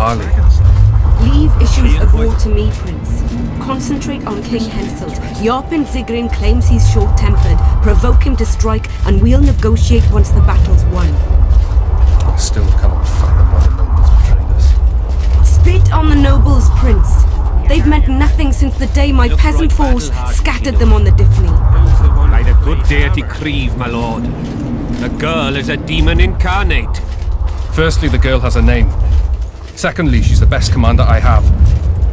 Harley. Leave issues of war to me, Prince. Concentrate on King Henselt. Yarpen Zigrin claims he's short-tempered. Provoke him to strike, and we'll negotiate once the battle's won. I still cannot fathom why the nobles betrayed us. Spit on the nobles, Prince. They've meant nothing since the day my peasant foes scattered them on the Dyffny. By the good deity Creve, my lord. The girl is a demon incarnate. Firstly, the girl has a name. Secondly, she's the best commander I have.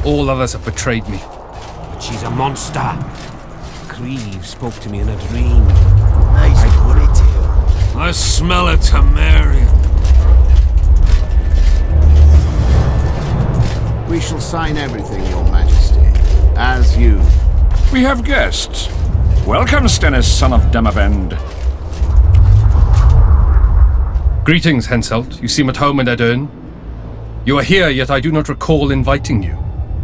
All others have betrayed me. But she's a monster. Creve spoke to me in a dream. Nice ponytail. I smell a Temerian. We shall sign everything, Your Majesty. As you. We have guests. Welcome, Stennis, son of Demavend. Greetings, Henselt. You seem at home in Edern. You are here, yet I do not recall inviting you.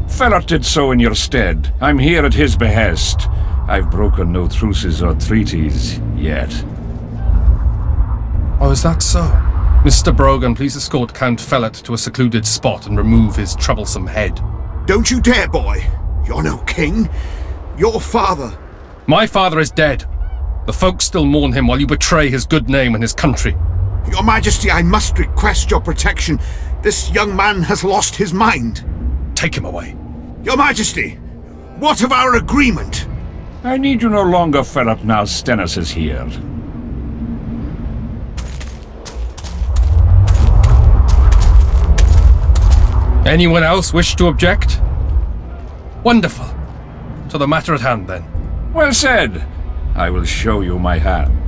Ferret did so in your stead. I'm here at his behest. I've broken no truces or treaties yet. Oh, is that so? Mr. Brogan, please escort Count Fellet to a secluded spot and remove his troublesome head. Don't you dare, boy. You're no king. Your father. My father is dead. The folk still mourn him while you betray his good name and his country. Your Majesty, I must request your protection. This young man has lost his mind. Take him away. Your Majesty, what of our agreement? I need you no longer, Ferret, now Stennis is here. Anyone else wish to object? Wonderful. To the matter at hand, then. Well said. I will show you my hand.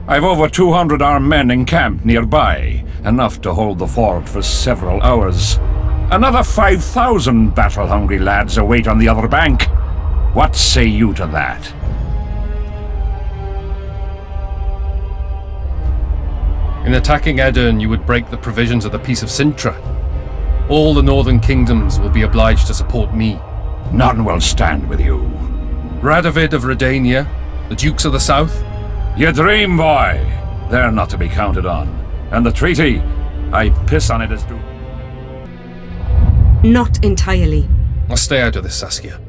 I've over 200 armed men encamped nearby, enough to hold the fort for several hours. Another 5,000 battle-hungry lads await on the other bank. What say you to that? In attacking Edern, you would break the provisions of the Peace of Sintra. All the northern kingdoms will be obliged to support me. None will stand with you. Radovid of Redania, the Dukes of the South. You dream, boy. They're not to be counted on. And the treaty, I piss on it as due. Not entirely. I'll stay out of this, Saskia.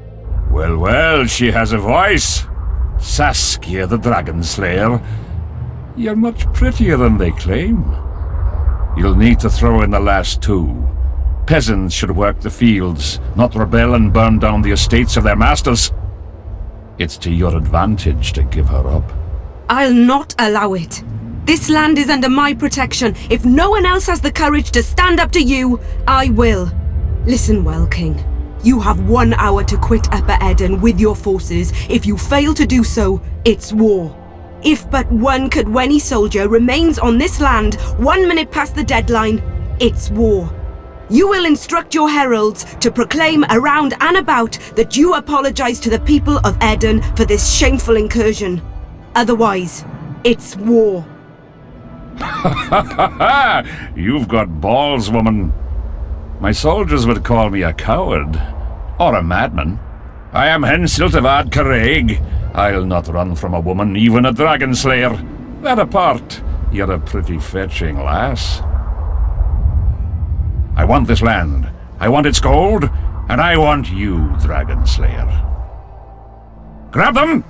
Well, well, she has a voice. Saskia the Dragon Slayer. You're much prettier than they claim. You'll need to throw in the last two. Peasants should work the fields, not rebel and burn down the estates of their masters. It's to your advantage to give her up. I'll not allow it. This land is under my protection. If no one else has the courage to stand up to you, I will. Listen well, King. You have 1 hour to quit Upper Edern with your forces. If you fail to do so, it's war. If but one Cadweni soldier remains on this land 1 minute past the deadline, it's war. You will instruct your heralds to proclaim around and about that you apologize to the people of Edern for this shameful incursion. Otherwise, it's war. You've got balls, woman. My soldiers would call me a coward. Or a madman. I am Henselt of Ad Caraig. I'll not run from a woman, even a dragon slayer. That apart, you're a pretty fetching lass. I want this land. I want its gold. And I want you, dragon slayer. Grab them!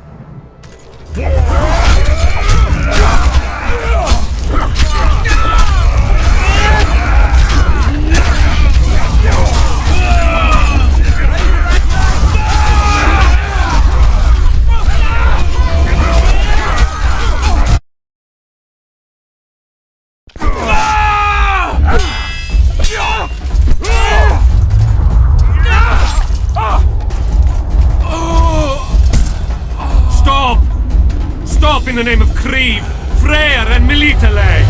Stop in the name of Creve, Freyr and Militale!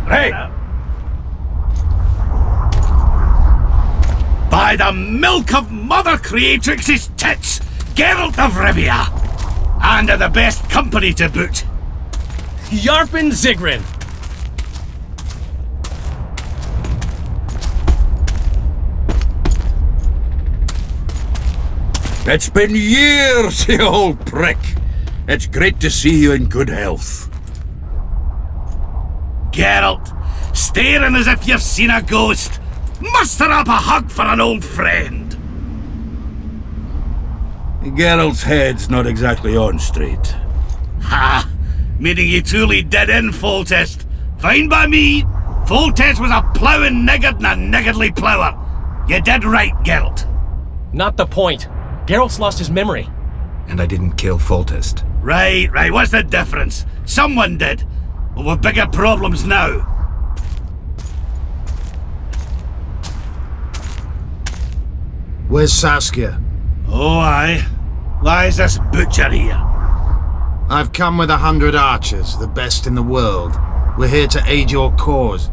Hey! By the milk of Mother Creatrix's tits, Geralt of Rivia! And of the best company to boot. Yarpen Zigrin! It's been years, you old prick. It's great to see you in good health. Geralt, staring as if you've seen a ghost. Muster up a hug for an old friend. Geralt's head's not exactly on straight. Ha! Meaning you truly did in Foltest. Fine by me. Foltest was a ploughing niggard and a niggardly plougher. You did right, Geralt. Not the point. Geralt's lost his memory. And I didn't kill Foltest. Right. What's the difference? Someone did. Well, we've bigger problems now. Where's Saskia? Oh, aye. Why is this butcher here? I've come with 100 archers, the best in the world. We're here to aid your cause.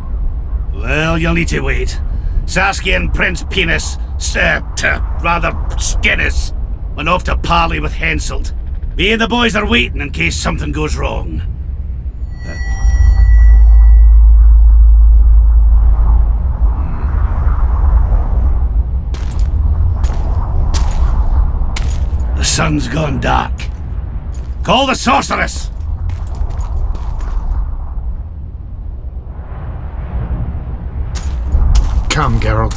Well, you'll need to wait. Saskia and Prince Penis, rather Skinnis, went off to parley with Henselt. Me and the boys are waiting in case something goes wrong. The sun's gone dark. Call the sorceress! Come, Geralt.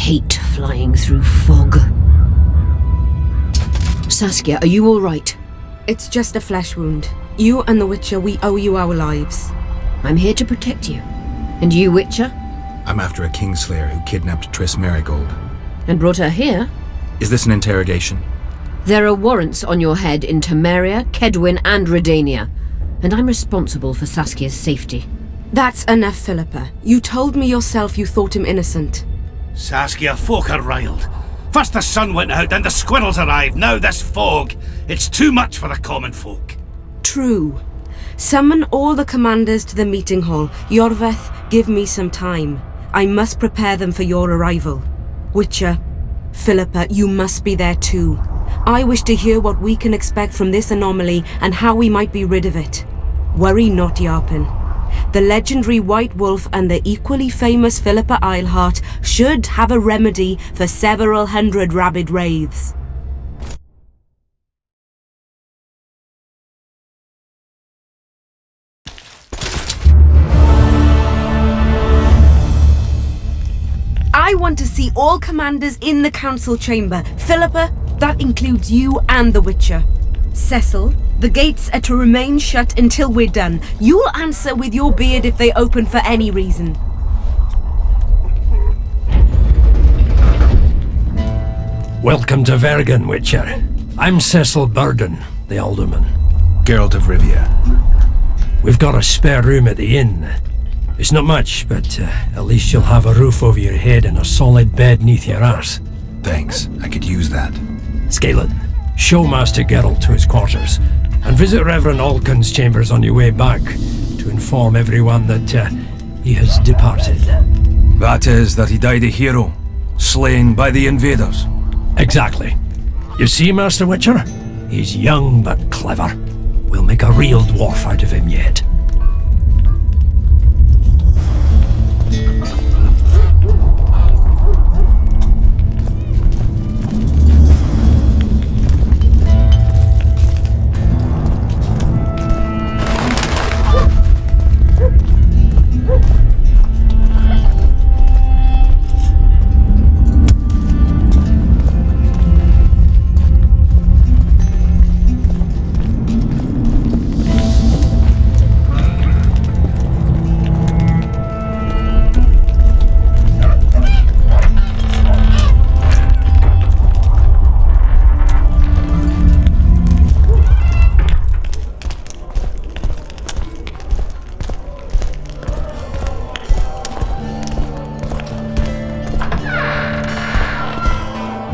hate flying through fog. Saskia, are you all right? It's just a flesh wound. You and the Witcher, we owe you our lives. I'm here to protect you. And you, Witcher? I'm after a Kingslayer who kidnapped Triss Merigold. And brought her here? Is this an interrogation? There are warrants on your head in Temeria, Kedwin, and Redania. And I'm responsible for Saskia's safety. That's enough, Philippa. You told me yourself you thought him innocent. Saskia, folk are riled. First the sun went out, then the squirrels arrived, now this fog. It's too much for the common folk. True. Summon all the commanders to the meeting hall. Yorveth, give me some time. I must prepare them for your arrival. Witcher, Philippa, you must be there too. I wish to hear what we can expect from this anomaly and how we might be rid of it. Worry not, Yarpen. The legendary White Wolf and the equally famous Philippa Eilhart should have a remedy for several hundred rabid wraiths. I want to see all commanders in the council chamber. Philippa, that includes you and the Witcher. Cecil, the gates are to remain shut until we're done. You'll answer with your beard if they open for any reason. Welcome to Vergen, Witcher. I'm Cecil Burden, the Alderman. Geralt of Rivia. We've got a spare room at the inn. It's not much, but at least you'll have a roof over your head and a solid bed neath your arse. Thanks, I could use that. Scalen, show Master Geralt to his quarters, and visit Reverend Alcon's chambers on your way back to inform everyone that he has departed. That is, that he died a hero, slain by the invaders. Exactly. You see, Master Witcher? He's young but clever. We'll make a real dwarf out of him yet.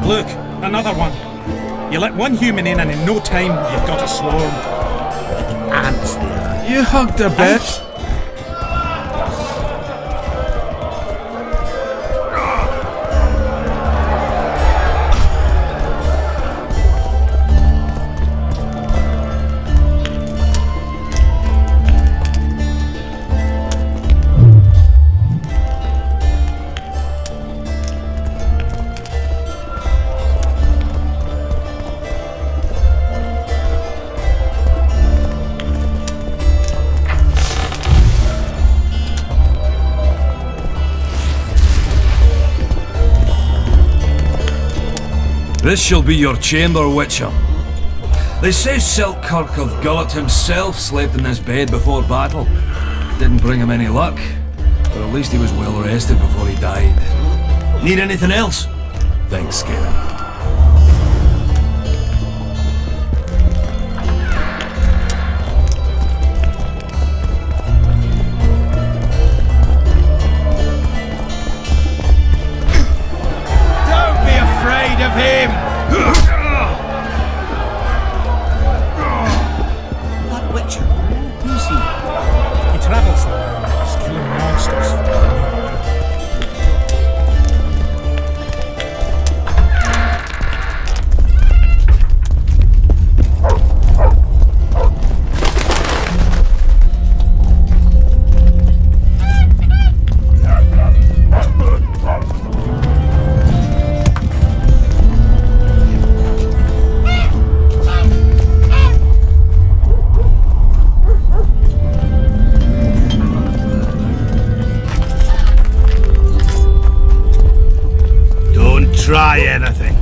Look, another one. You let one human in and in no time you've got a swarm. Ants there. You hugged a bit. This shall be your chamber, Witcher. They say Selkirk of Gullet himself slept in this bed before battle. Didn't bring him any luck, but at least he was well rested before he died. Need anything else? Thanks, Scalen. Don't be afraid of him! That Witcher, who's he? He travels the world, he's killing monsters. try anything.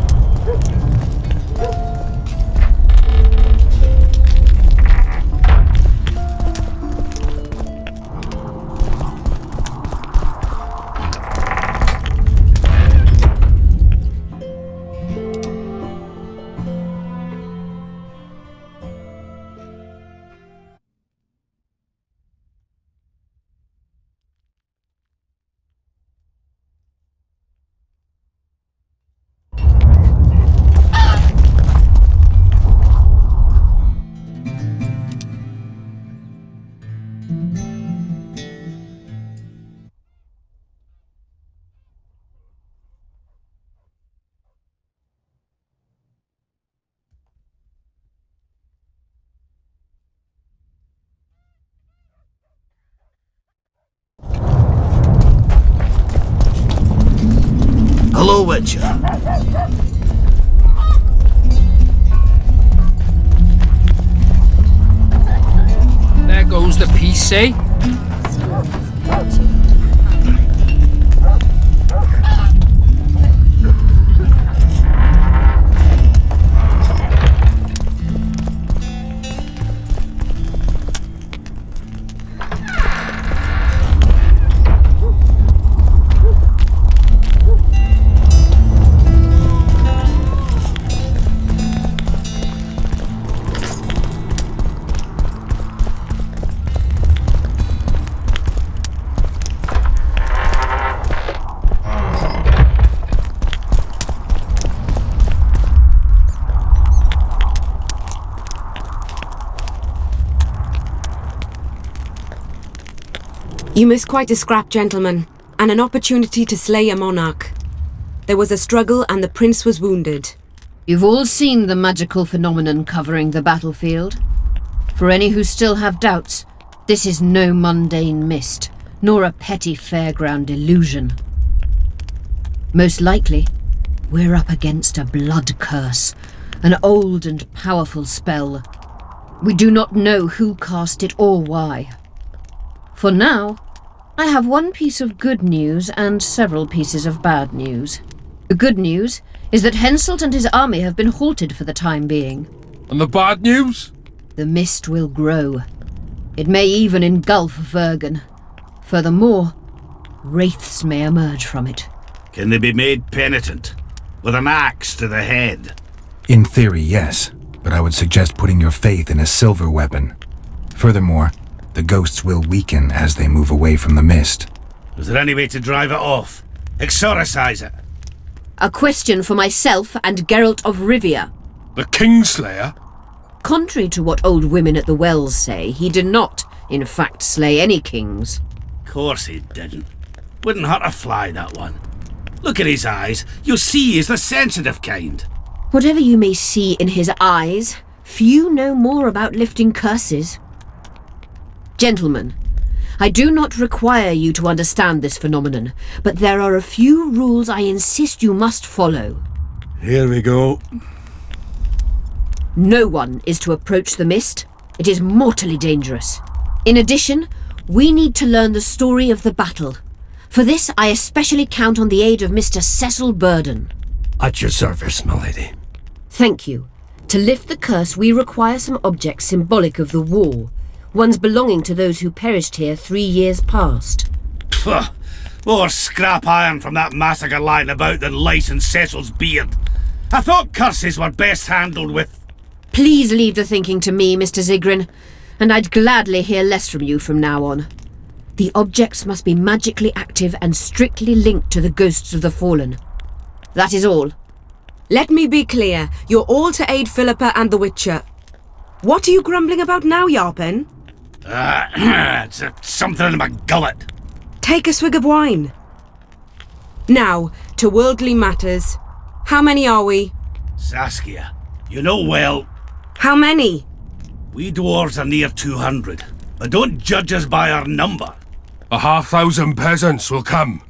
Hello, Witcher. There goes the peace, eh? You missed quite a scrap, gentlemen, and an opportunity to slay a monarch. There was a struggle and the prince was wounded. You've all seen the magical phenomenon covering the battlefield. For any who still have doubts, this is no mundane mist, nor a petty fairground illusion. Most likely, we're up against a blood curse, an old and powerful spell. We do not know who cast it or why. For now, I have one piece of good news and several pieces of bad news. The good news is that Henselt and his army have been halted for the time being. And the bad news? The mist will grow. It may even engulf Vergen. Furthermore, wraiths may emerge from it. Can they be made penitent? With an axe to the head? In theory, yes. But I would suggest putting your faith in a silver weapon. Furthermore, the ghosts will weaken as they move away from the mist. Is there any way to drive it off? Exorcise it? A question for myself and Geralt of Rivia. The Kingslayer? Contrary to what old women at the wells say, he did not, in fact, slay any kings. Course he didn't. Wouldn't hurt a fly, that one. Look at his eyes. You'll see he's the sensitive kind. Whatever you may see in his eyes, few know more about lifting curses. Gentlemen, I do not require you to understand this phenomenon, but there are a few rules I insist you must follow. Here we go. No one is to approach the mist. It is mortally dangerous. In addition, we need to learn the story of the battle. For this, I especially count on the aid of Mr. Cecil Burden. At your service, my lady. Thank you. To lift the curse, we require some objects symbolic of the war. Ones belonging to those who perished here 3 years past. Pfft! More scrap iron from that massacre lying about than lice in Cecil's beard. I thought curses were best handled with... Please leave the thinking to me, Mr. Zigrin, and I'd gladly hear less from you from now on. The objects must be magically active and strictly linked to the ghosts of the fallen. That is all. Let me be clear. You're all to aid Philippa and the Witcher. What are you grumbling about now, Yarpen? It's something in my gullet. Take a swig of wine. Now, to worldly matters. How many are we? Saskia, you know well... How many? We dwarves are near 200, but don't judge us by our number. 1,500 peasants will come,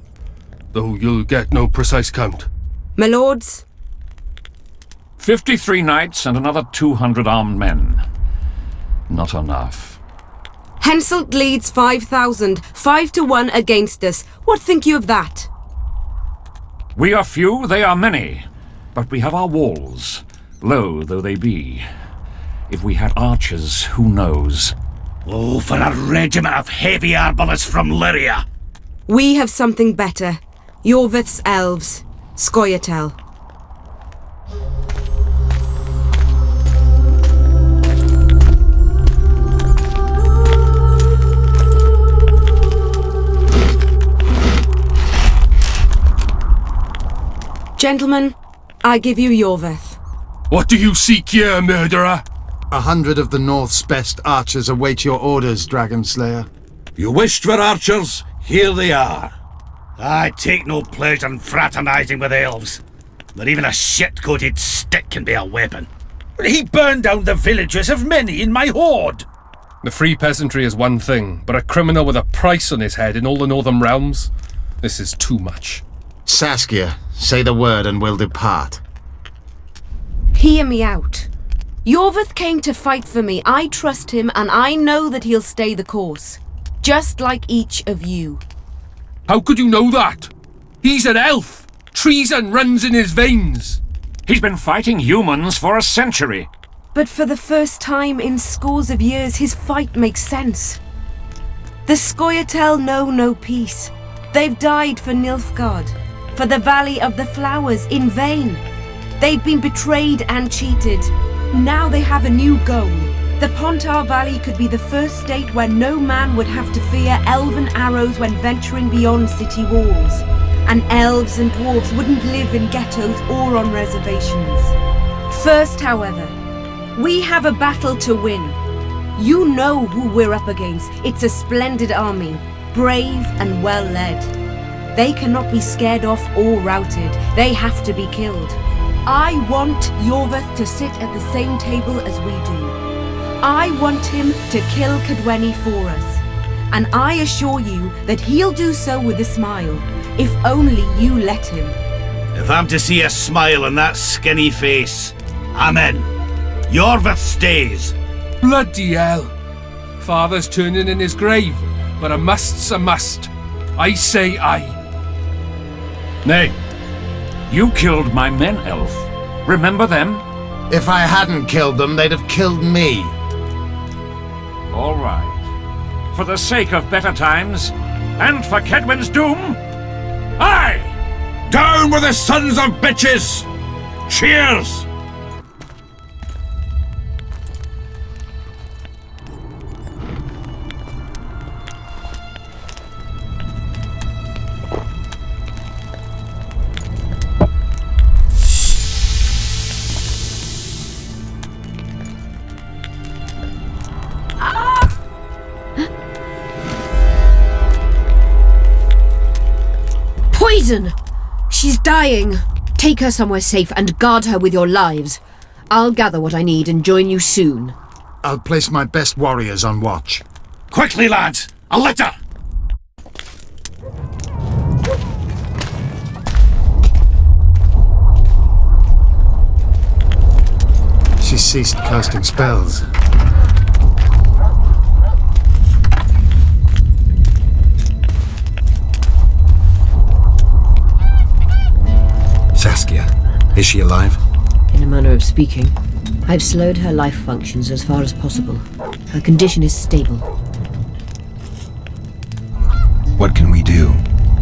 though you'll get no precise count. My lords? 53 knights and another 200 armed men. Not enough. Henselt leads 5,000, 5 to 1 against us. What think you of that? We are few, they are many. But we have our walls, low though they be. If we had archers, who knows? Oh, for a regiment of heavy arbalists from Lyria! We have something better. Yorvith's elves. Scoia'tael. Gentlemen, I give you Yorvith. What do you seek here, murderer? 100 of the North's best archers await your orders, Dragon Slayer. You wished for archers? Here they are. I take no pleasure in fraternizing with elves. But even a shit-coated stick can be a weapon. He burned down the villages of many in my horde. The free peasantry is one thing, but a criminal with a price on his head in all the Northern realms? This is too much. Saskia, say the word and we'll depart. Hear me out. Yorvith came to fight for me. I trust him, and I know that he'll stay the course. Just like each of you. How could you know that? He's an elf. Treason runs in his veins. He's been fighting humans for a century. But for the first time in scores of years, his fight makes sense. The Scoia'tael know no peace. They've died for Nilfgaard, for the Valley of the Flowers, in vain. They'd been betrayed and cheated. Now they have a new goal. The Pontar Valley could be the first state where no man would have to fear elven arrows when venturing beyond city walls. And elves and dwarves wouldn't live in ghettos or on reservations. First, however, we have a battle to win. You know who we're up against. It's a splendid army, brave and well led. They cannot be scared off or routed. They have to be killed. I want Yorvith to sit at the same table as we do. I want him to kill Kaedweni for us. And I assure you that he'll do so with a smile, if only you let him. If I'm to see a smile on that skinny face, I'm in. Yorvith stays. Bloody hell. Father's turning in his grave, but a must's a must. I say aye. Nay. You killed my men, Elf. Remember them? If I hadn't killed them, they'd have killed me. All right. For the sake of better times, and for Kaedwen's doom, aye! Down with the sons of bitches! Cheers! Poison! She's dying. Take her somewhere safe and guard her with your lives. I'll gather what I need and join you soon. I'll place my best warriors on watch. Quickly, lads! A litter! She ceased casting spells. Saskia, is she alive? In a manner of speaking. I've slowed her life functions as far as possible. Her condition is stable. What can we do?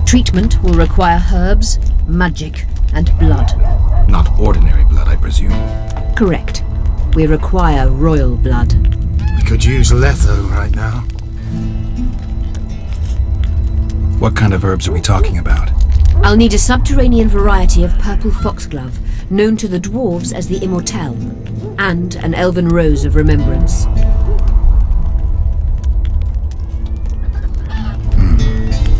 Treatment will require herbs, magic, and blood. Not ordinary blood, I presume. Correct. We require royal blood. We could use Letho right now. What kind of herbs are we talking about? I'll need a subterranean variety of purple foxglove, known to the dwarves as the Immortelle, and an elven rose of remembrance.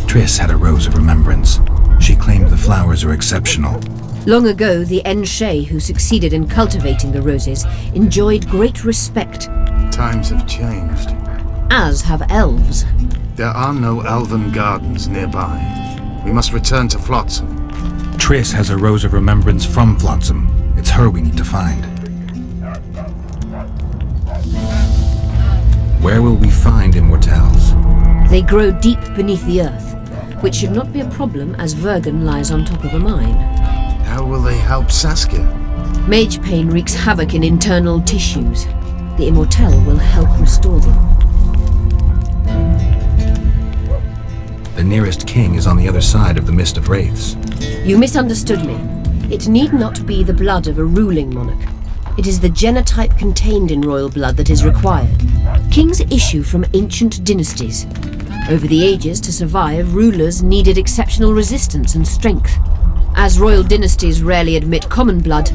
Triss had a rose of remembrance. She claimed the flowers are exceptional. Long ago, the Enshe who succeeded in cultivating the roses enjoyed great respect. Times have changed. As have elves. There are no elven gardens nearby. We must return to Flotsam. Triss has a rose of remembrance from Flotsam. It's her we need to find. Where will we find Immortelles? They grow deep beneath the earth, which should not be a problem as Vergen lies on top of a mine. How will they help Saskia? Mage pain wreaks havoc in internal tissues. The Immortelle will help restore them. The nearest king is on the other side of the Mist of Wraiths. You misunderstood me. It need not be the blood of a ruling monarch. It is the genotype contained in royal blood that is required. Kings issue from ancient dynasties. Over the ages, to survive, rulers needed exceptional resistance and strength. As royal dynasties rarely admit common blood,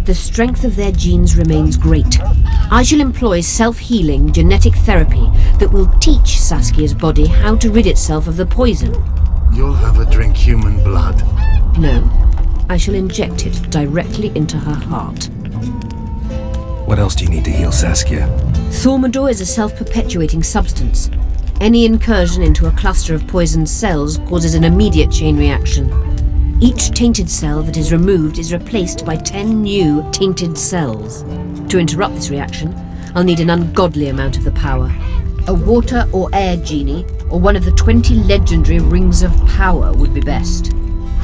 the strength of their genes remains great. I shall employ self-healing genetic therapy that will teach Saskia's body how to rid itself of the poison. You'll have her drink human blood. No, I shall inject it directly into her heart. What else do you need to heal Saskia? Thaumadour is a self-perpetuating substance. Any incursion into a cluster of poisoned cells causes an immediate chain reaction. Each tainted cell that is removed is replaced by 10 new tainted cells. To interrupt this reaction, I'll need an ungodly amount of the power. A water or air genie, or one of the 20 legendary rings of power would be best.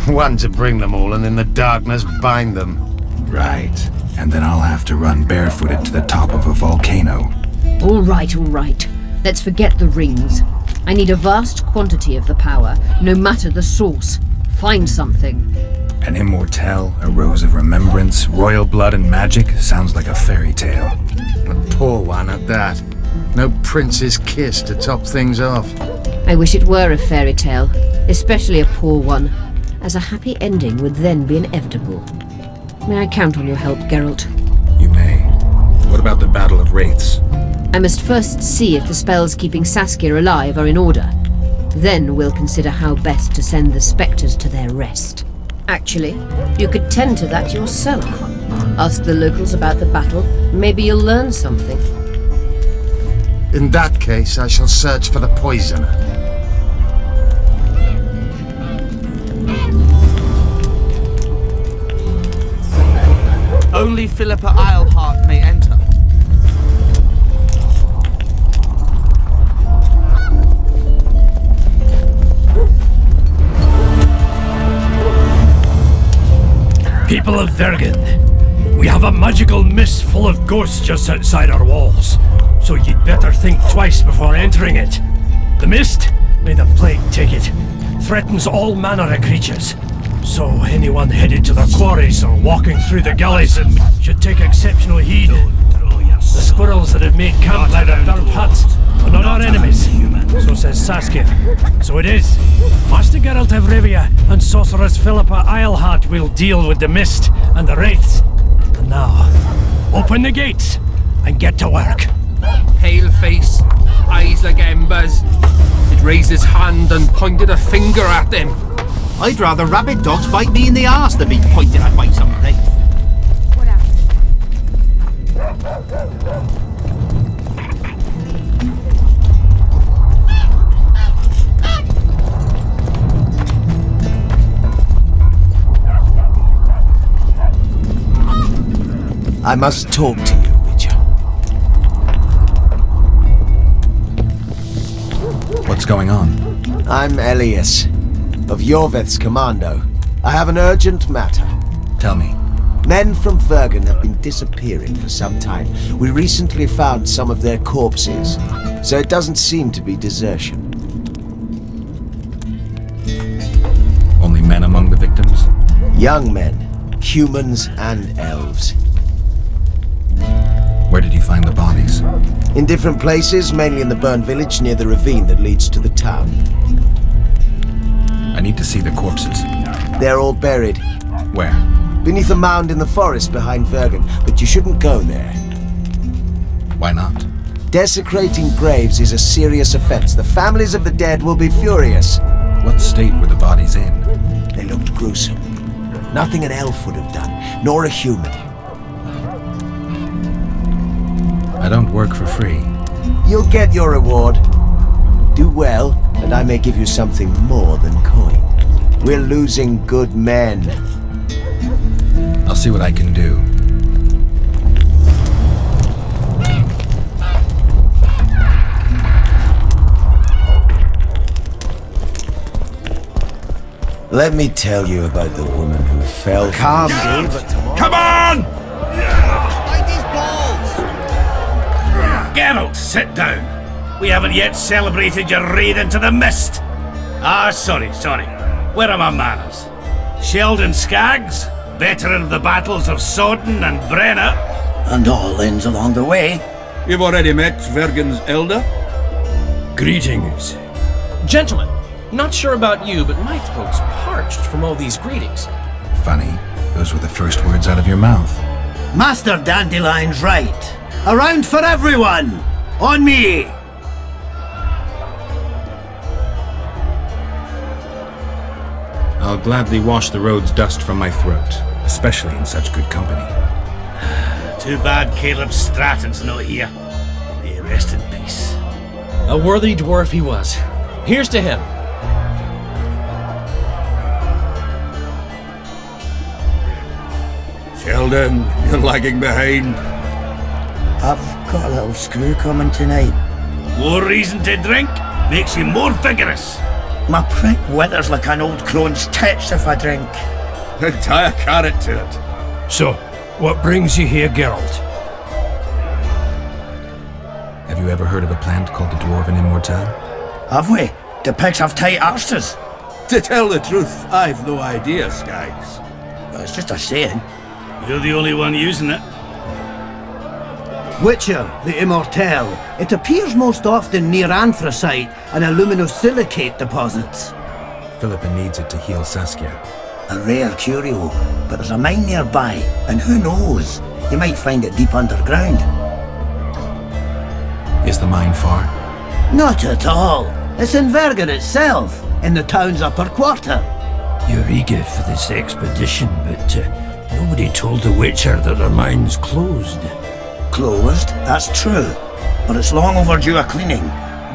One to bring them all and in the darkness bind them. Right. And then I'll have to run barefooted to the top of a volcano. All right. Let's forget the rings. I need a vast quantity of the power, no matter the source. Find something. An Immortelle, a Rose of Remembrance, royal blood and magic sounds like a fairy tale. A poor one at that. No prince's kiss to top things off. I wish it were a fairy tale, especially a poor one, as a happy ending would then be inevitable. May I count on your help, Geralt? You may. What about the Battle of Wraiths? I must first see if the spells keeping Saskia alive are in order. Then we'll consider how best to send the spectres to their rest. Actually, you could tend to that yourself. Ask the locals about the battle. Maybe you'll learn something. In that case, I shall search for the poisoner. Only Philippa Eilhart may enter. People of Vergen, we have a magical mist full of ghosts just outside our walls, so you'd better think twice before entering it. The mist, may the plague take it, threatens all manner of creatures. So anyone headed to the quarries or walking through the gullies should take exceptional heed. The squirrels that have made camp by their burnt huts are not our enemies, so says Saskia. So it is. Master Geralt of Rivia and Sorceress Philippa Eilhart will deal with the mist and the wraiths. And now, open the gates and get to work. Pale face, eyes like embers. It raised his hand and pointed a finger at them. I'd rather rabbit dogs bite me in the arse than be pointed at by some wraith. I must talk to you, Witcher. What's going on? I'm Elias, of Yorveth's commando. I have an urgent matter. Tell me. Men from Vergen have been disappearing for some time. We recently found some of their corpses, so it doesn't seem to be desertion. Only men among the victims? Young men, humans and elves. Where did you find the bodies? In different places, mainly in the burned village near the ravine that leads to the town. I need to see the corpses. They're all buried. Where? Beneath a mound in the forest behind Vergen, but you shouldn't go there. Why not? Desecrating graves is a serious offense. The families of the dead will be furious. What state were the bodies in? They looked gruesome. Nothing an elf would have done, nor a human. I don't work for free. You'll get your reward. Do well, and I may give you something more than coin. We're losing good men. I'll see what I can do. Let me tell you about the woman who fell Calm, from Dave. Come on! Geralt, sit down. We haven't yet celebrated your raid into the mist. Ah, sorry. Where are my manners? Sheldon Skaggs, veteran of the battles of Sodden and Brenna. And all ends along the way. You've already met Vergen's elder? Greetings. Gentlemen, not sure about you, but my throat's parched from all these greetings. Funny, those were the first words out of your mouth. Master Dandelion's right. Around for everyone! On me! I'll gladly wash the road's dust from my throat, especially in such good company. Too bad Caleb Stratton's not here. May he rest in peace. A worthy dwarf he was. Here's to him. Sheldon, you're lagging behind. I've got a little screw coming tonight. More reason to drink makes you more vigorous. My prick withers like an old crone's tits if I drink. Then tie a carrot to it. So, what brings you here, Geralt? Have you ever heard of a plant called the Dwarven Immortelle? Have we? The pigs have tight arses. To tell the truth, I've no idea, Skaggs. Well, it's just a saying. You're the only one using it. Witcher, the Immortelle. It appears most often near anthracite and aluminosilicate deposits. Philippa needs it to heal Saskia. A rare curio, but there's a mine nearby, and who knows? You might find it deep underground. Is the mine far? Not at all. It's in Vergen itself, in the town's upper quarter. You're eager for this expedition, but nobody told the Witcher that their mine's closed. Closed, that's true. But it's long overdue a cleaning.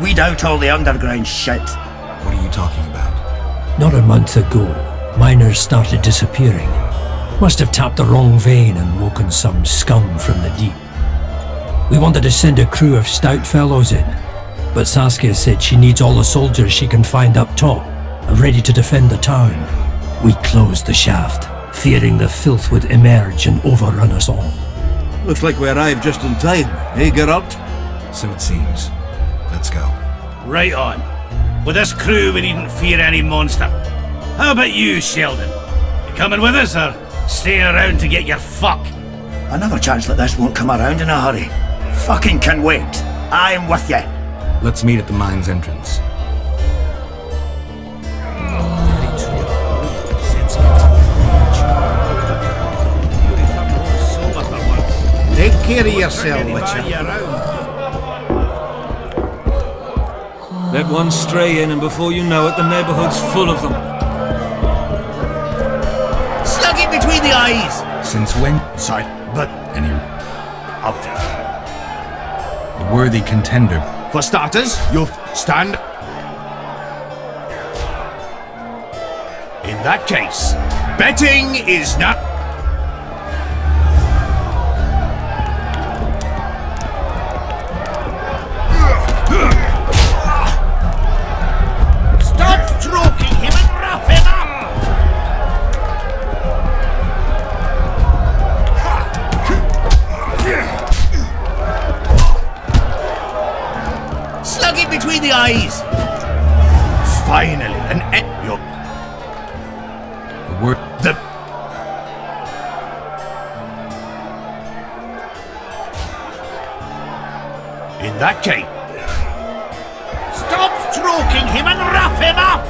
Weed out all the underground shit. What are you talking about? Not a month ago, miners started disappearing. Must have tapped the wrong vein and woken some scum from the deep. We wanted to send a crew of stout fellows in, but Saskia said she needs all the soldiers she can find up top and ready to defend the town. We closed the shaft, fearing the filth would emerge and overrun us all. Looks like we arrived just in time, eh, Geralt? So it seems. Let's go. Right on. With this crew, we needn't fear any monster. How about you, Sheldon? You coming with us, or staying around to get your fuck? Another chance like this won't come around in a hurry. Fucking can wait. I'm with you. Let's meet at the mine's entrance. Take care of yourself, Witcher. Let one stray in, and before you know it, the neighborhood's full of them. Slug it between the eyes! Since when? Sorry, but Any up there. a worthy contender. For starters, you'll stand. In that case, betting is not. Stop stroking him and rough him up! Slug it between the eyes! Finally, you're The word. In that case, Stop stroking him and rough him up!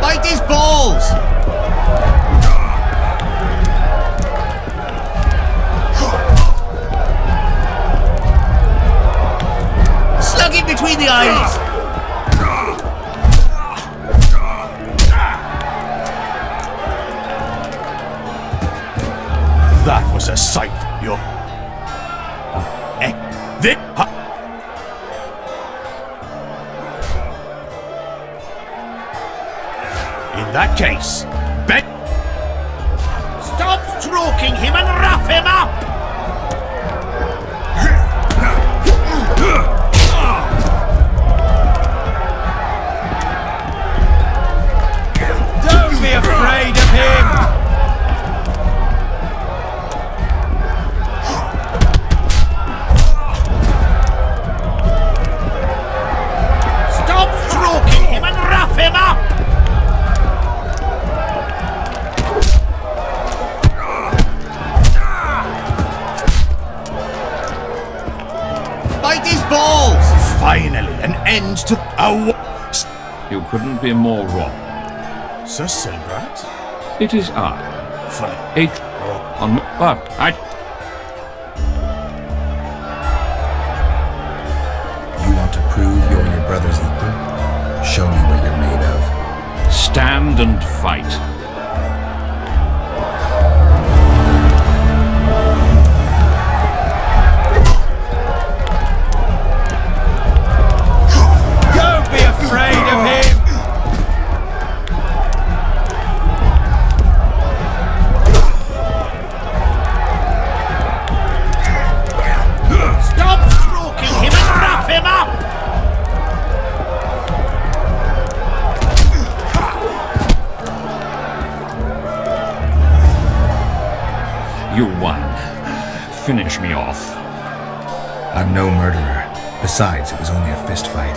Bite his balls! Slug it between the eyes! that was a sight. You're. In that case, bet. Stop stroking him and rough him up! end to You couldn't be more wrong. Sir Silbrat? It is I. But You want to prove you're your brother's equal? Show me what you're made of. Stand and fight. Don't be afraid of him! Stop stroking him and wrap him up! You won. Finish me off. I'm no murderer. Besides, it was only a fist fight.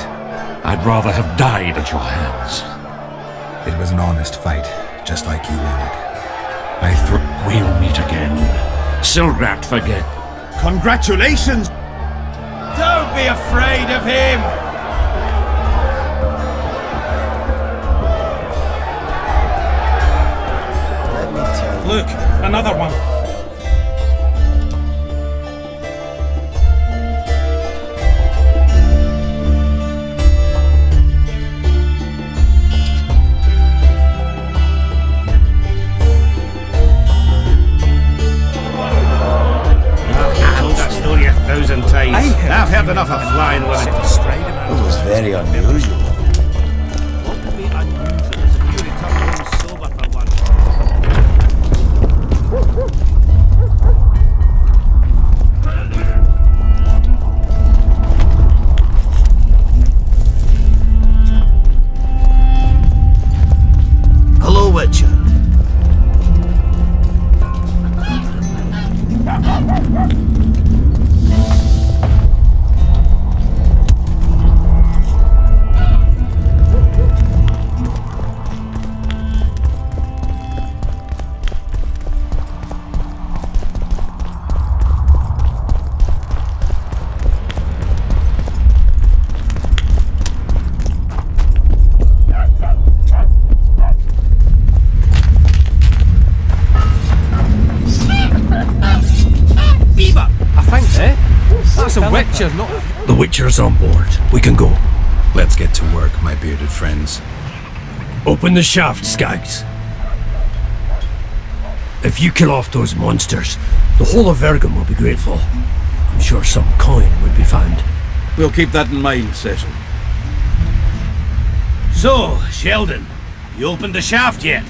I'd rather have died at your hands. It was an honest fight, just like you wanted. We'll meet again. Silrat forget. Congratulations! Don't be afraid of him! Look, another one. I've told that story 1,000 times. I've heard enough of flying with it. It was very unusual. What would be unusual is if you returned home sober for once. Hello, Witcher. Beaver! I think, that's a Witcher, not... The Witcher's on board. We can go. Let's get to work, my bearded friends. Open the shaft, Skags. If you kill off those monsters, the whole of Vergen will be grateful. I'm sure some coin would be found. We'll keep that in mind, Cecil. So, Sheldon, you opened the shaft yet?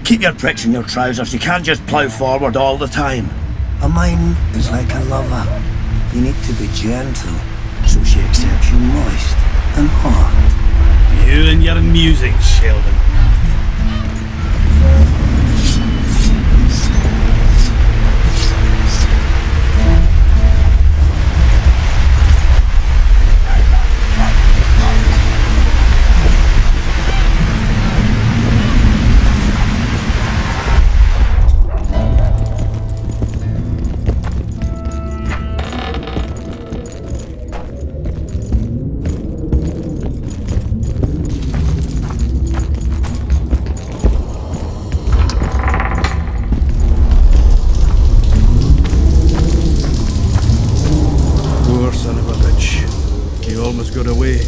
Keep your pricks in your trousers. You can't just plough forward all the time. A mine is like a lover. You need to be gentle, so she accepts you moist and hot. You and your music, Sheldon. Poor son of a bitch. He almost got away.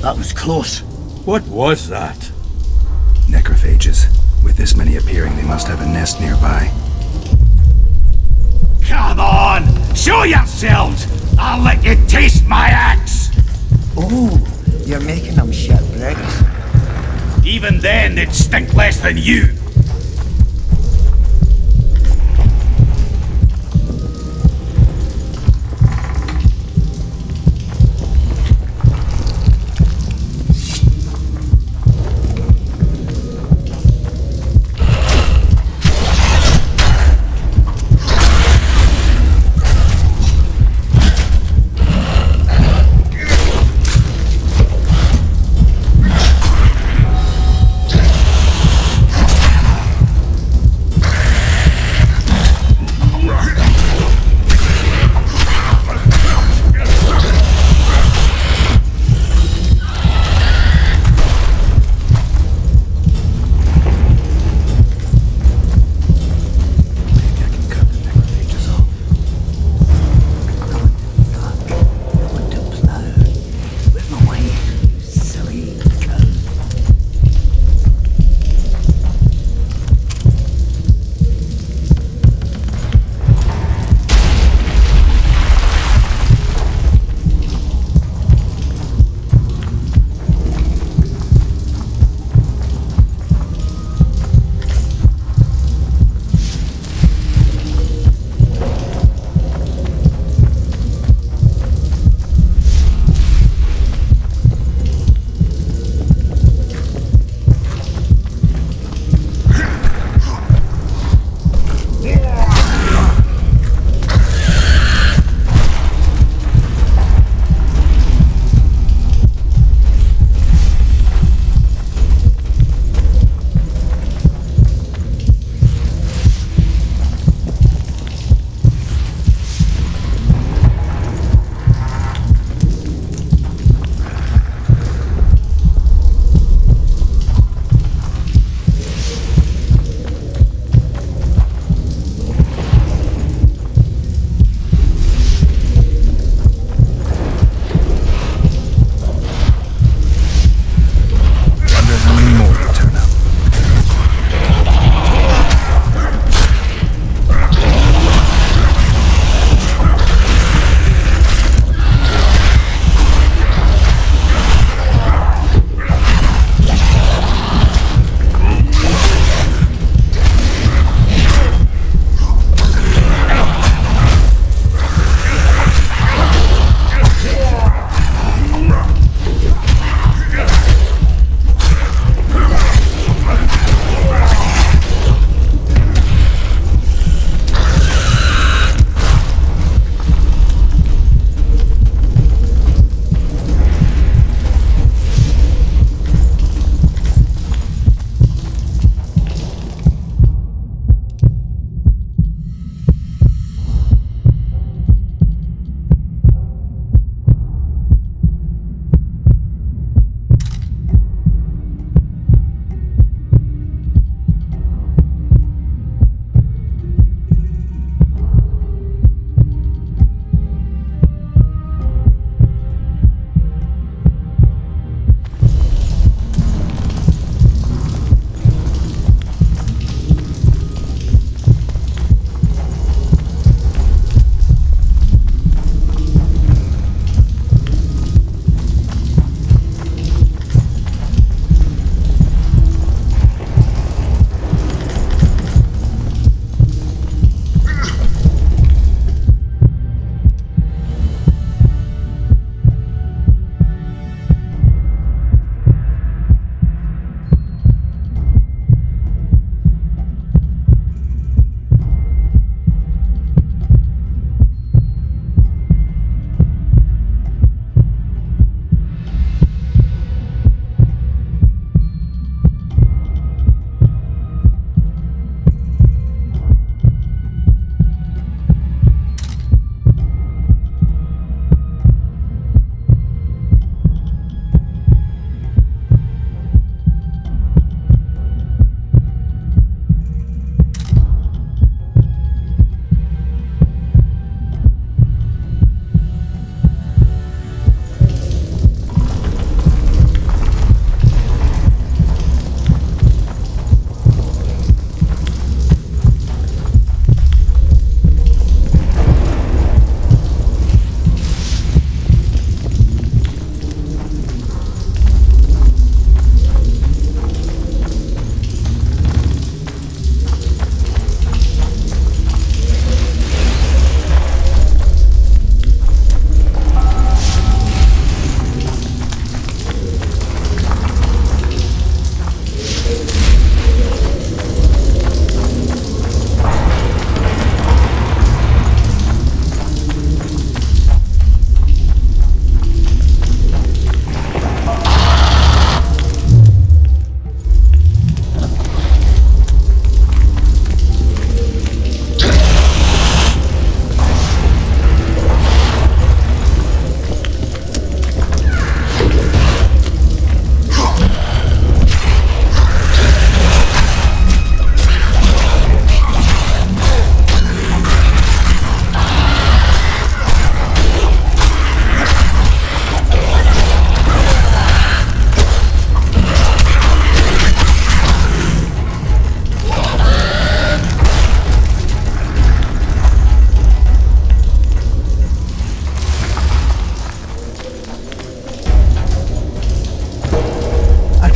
That was close. What was that? Necrophages. With this many appearing, they must have a nest nearby. Come on! Show yourselves! I'll let you taste my axe! Oh, you're making them shit bricks. Even then, they'd stink less than you.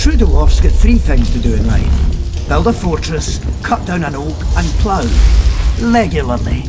True dwarfs get three things to do in life. Build a fortress, cut down an oak, and plough. Regularly.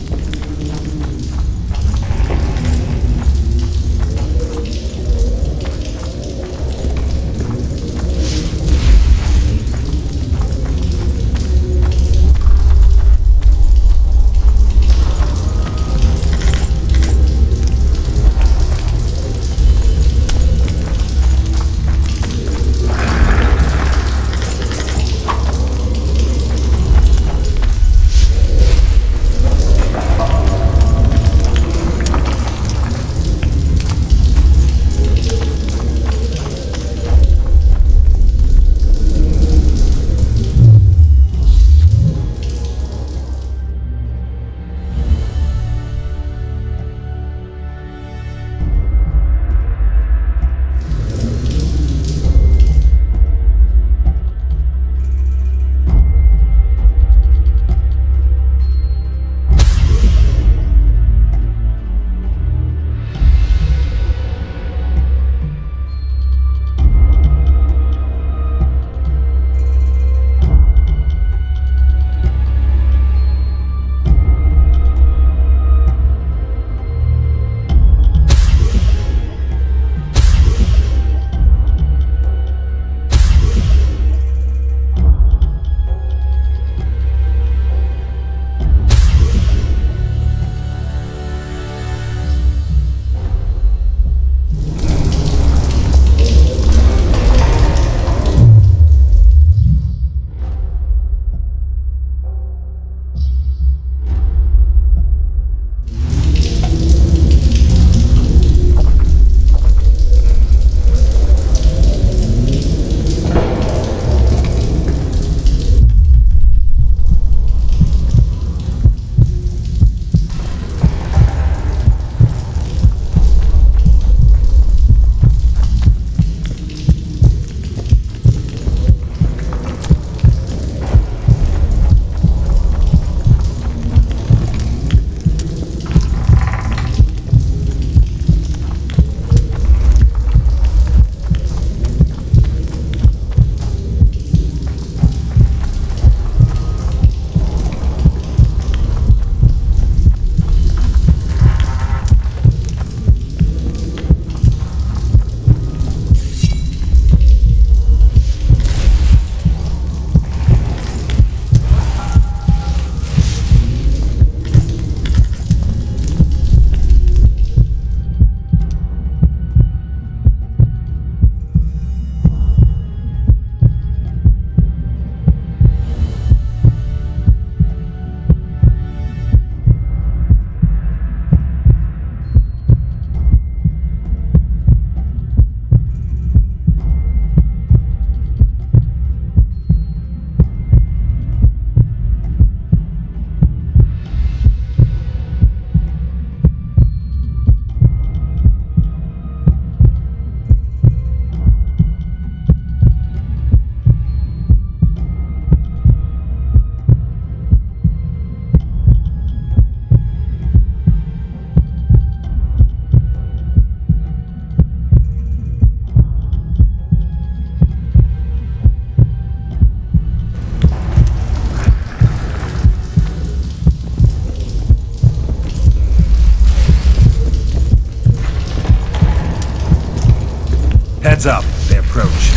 Heads up, they approach.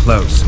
close.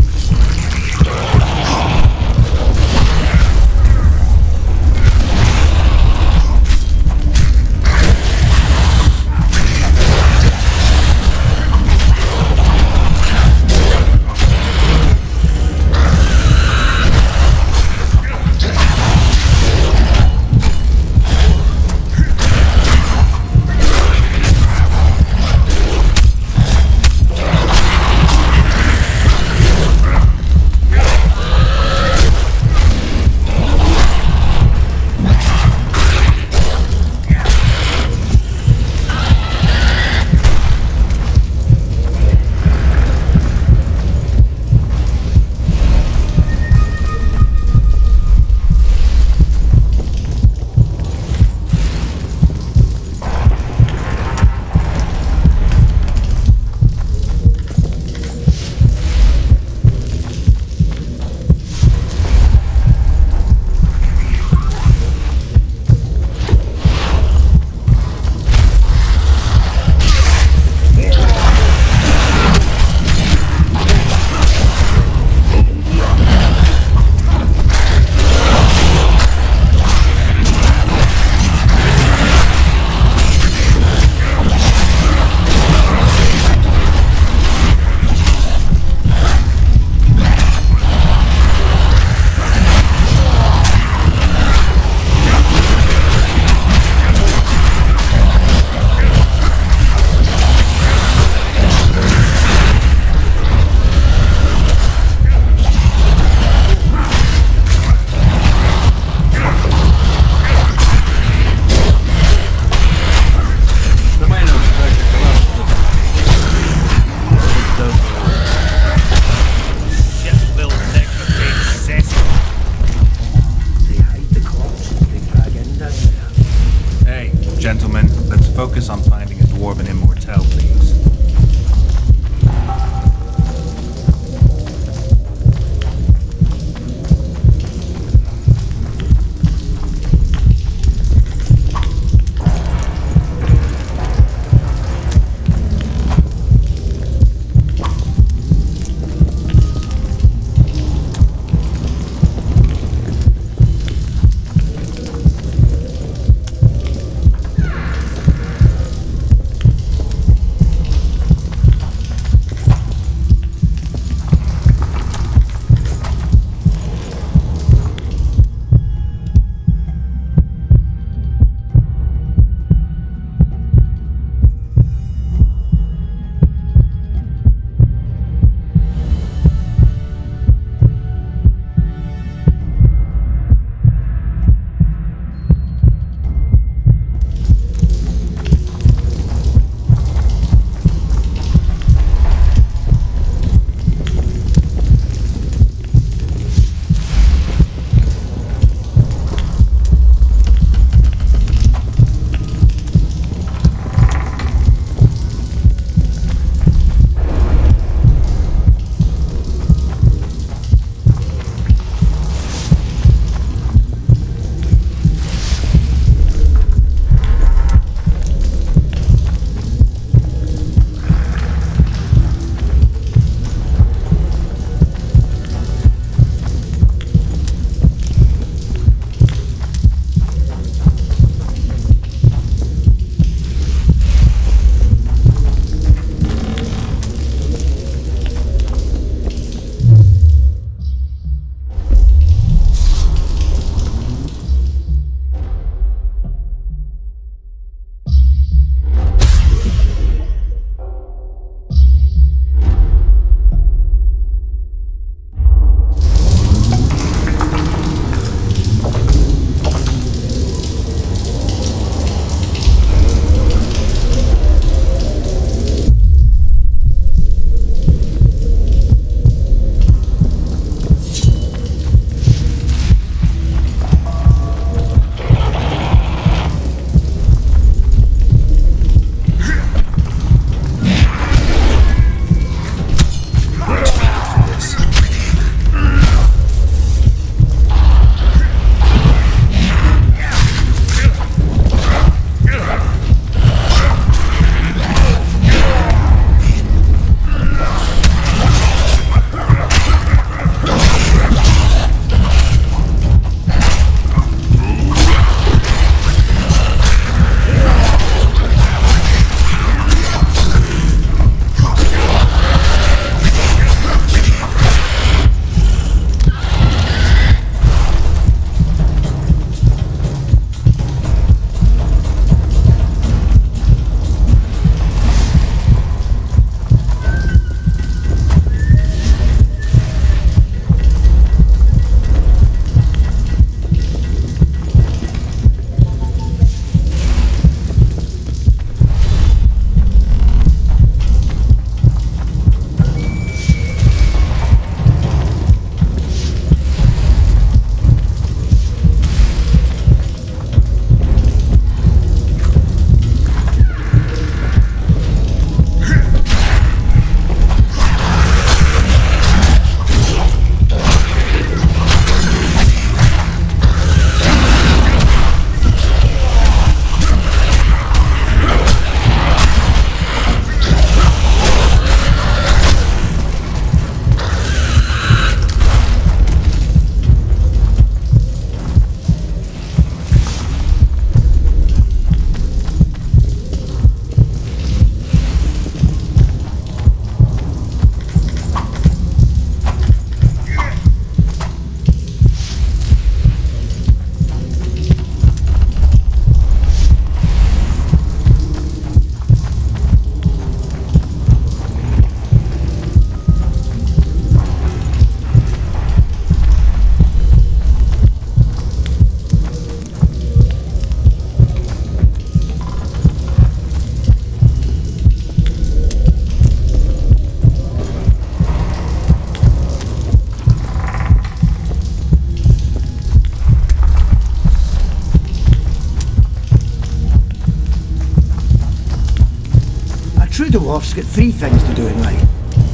dwarfs get 3 things to do in life.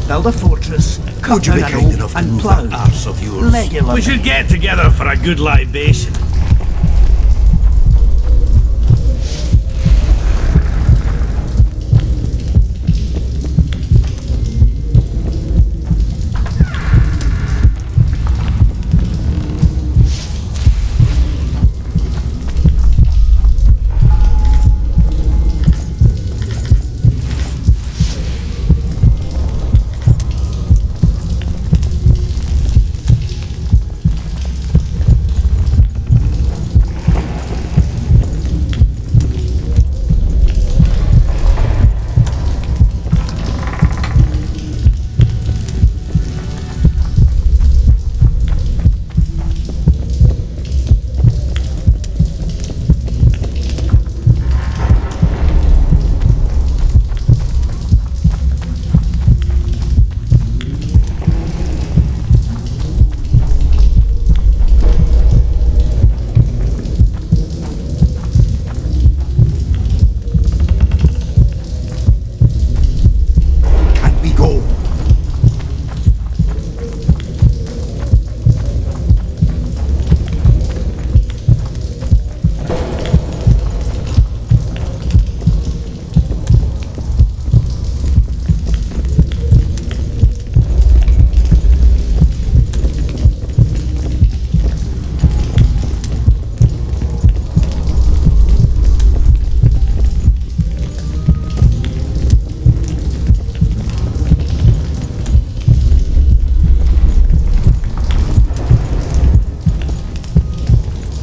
Build a fortress, cut Would you be down an kind oak, enough to and move plough. that arse of yours? We should get together for a good libation.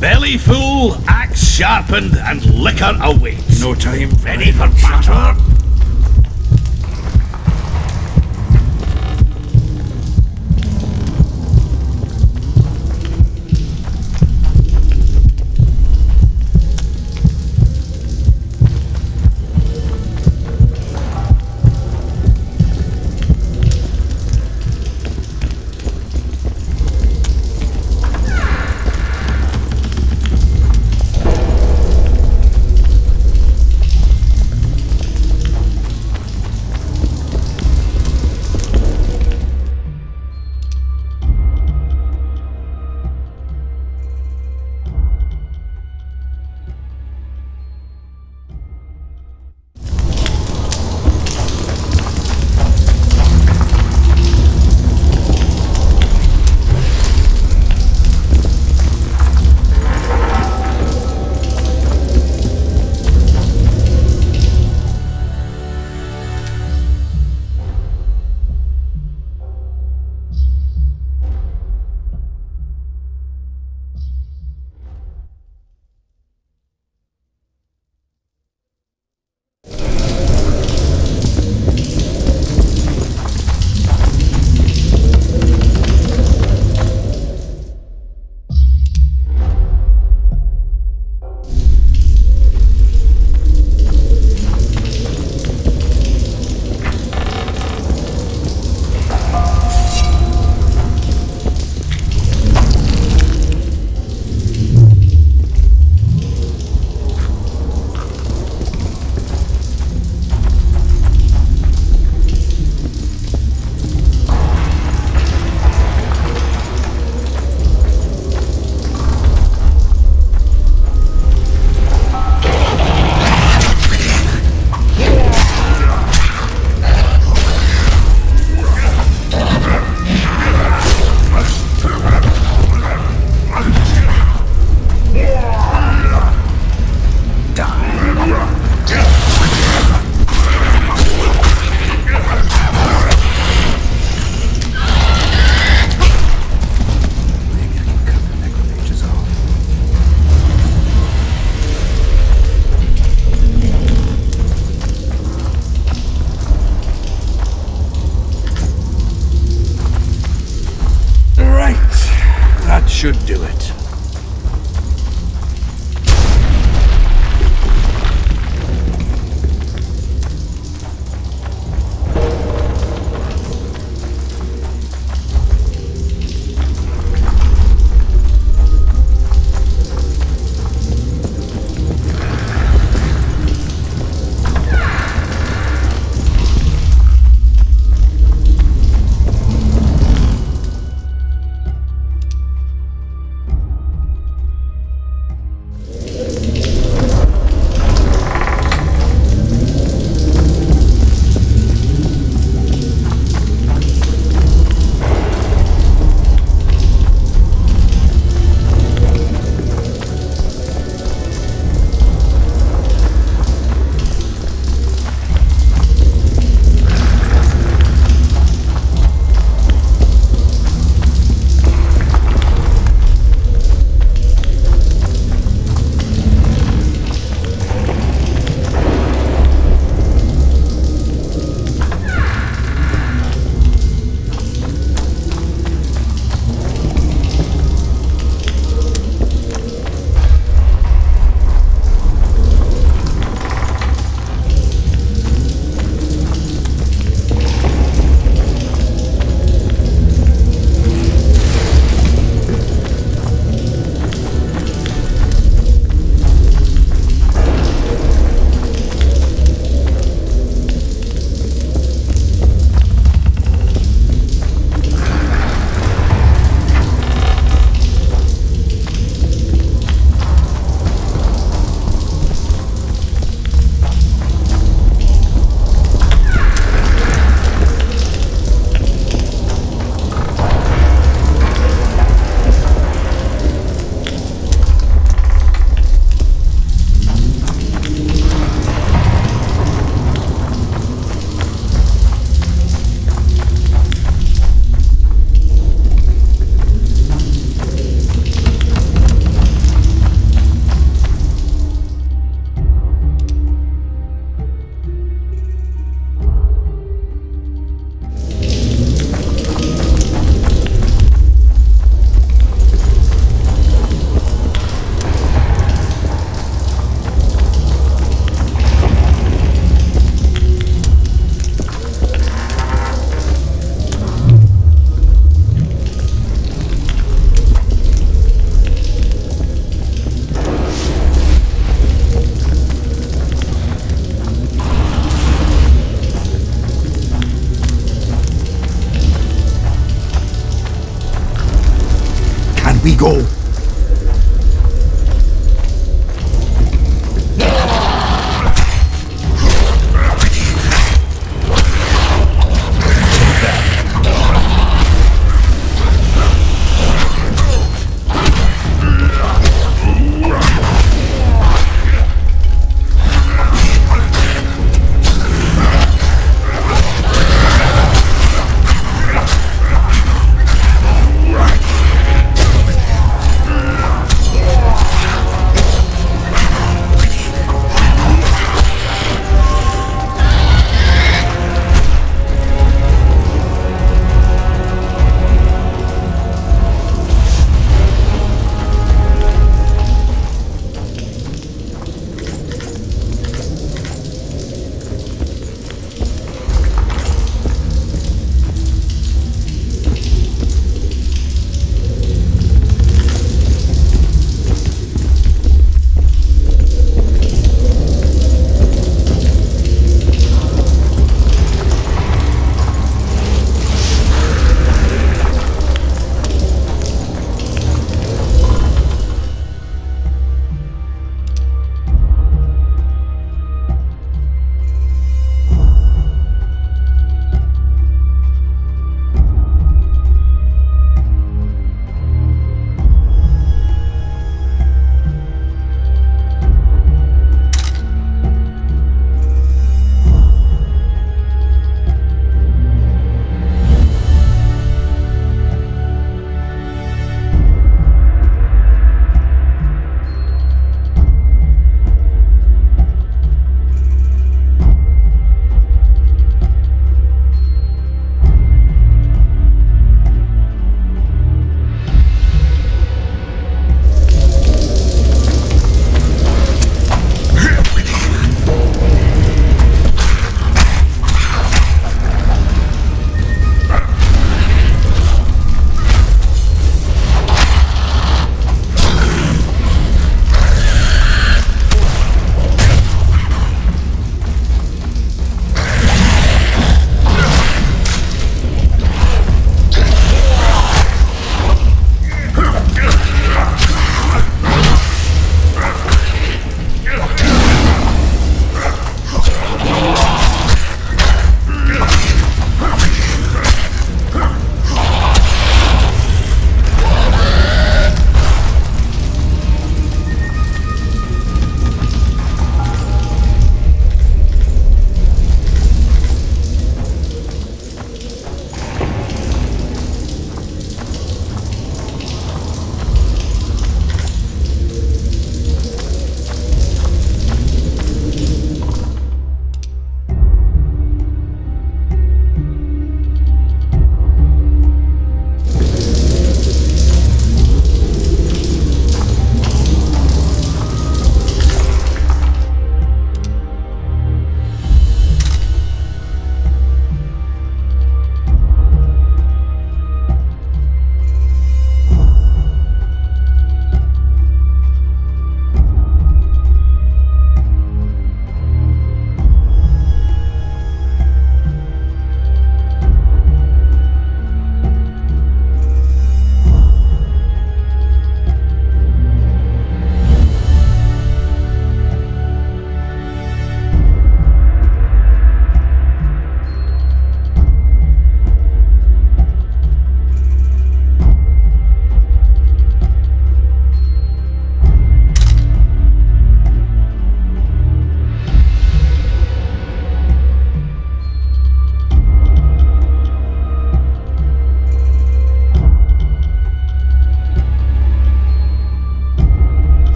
Belly full, axe sharpened, and liquor awaits. No time. Ready for battle? Should do it.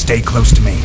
Stay close to me.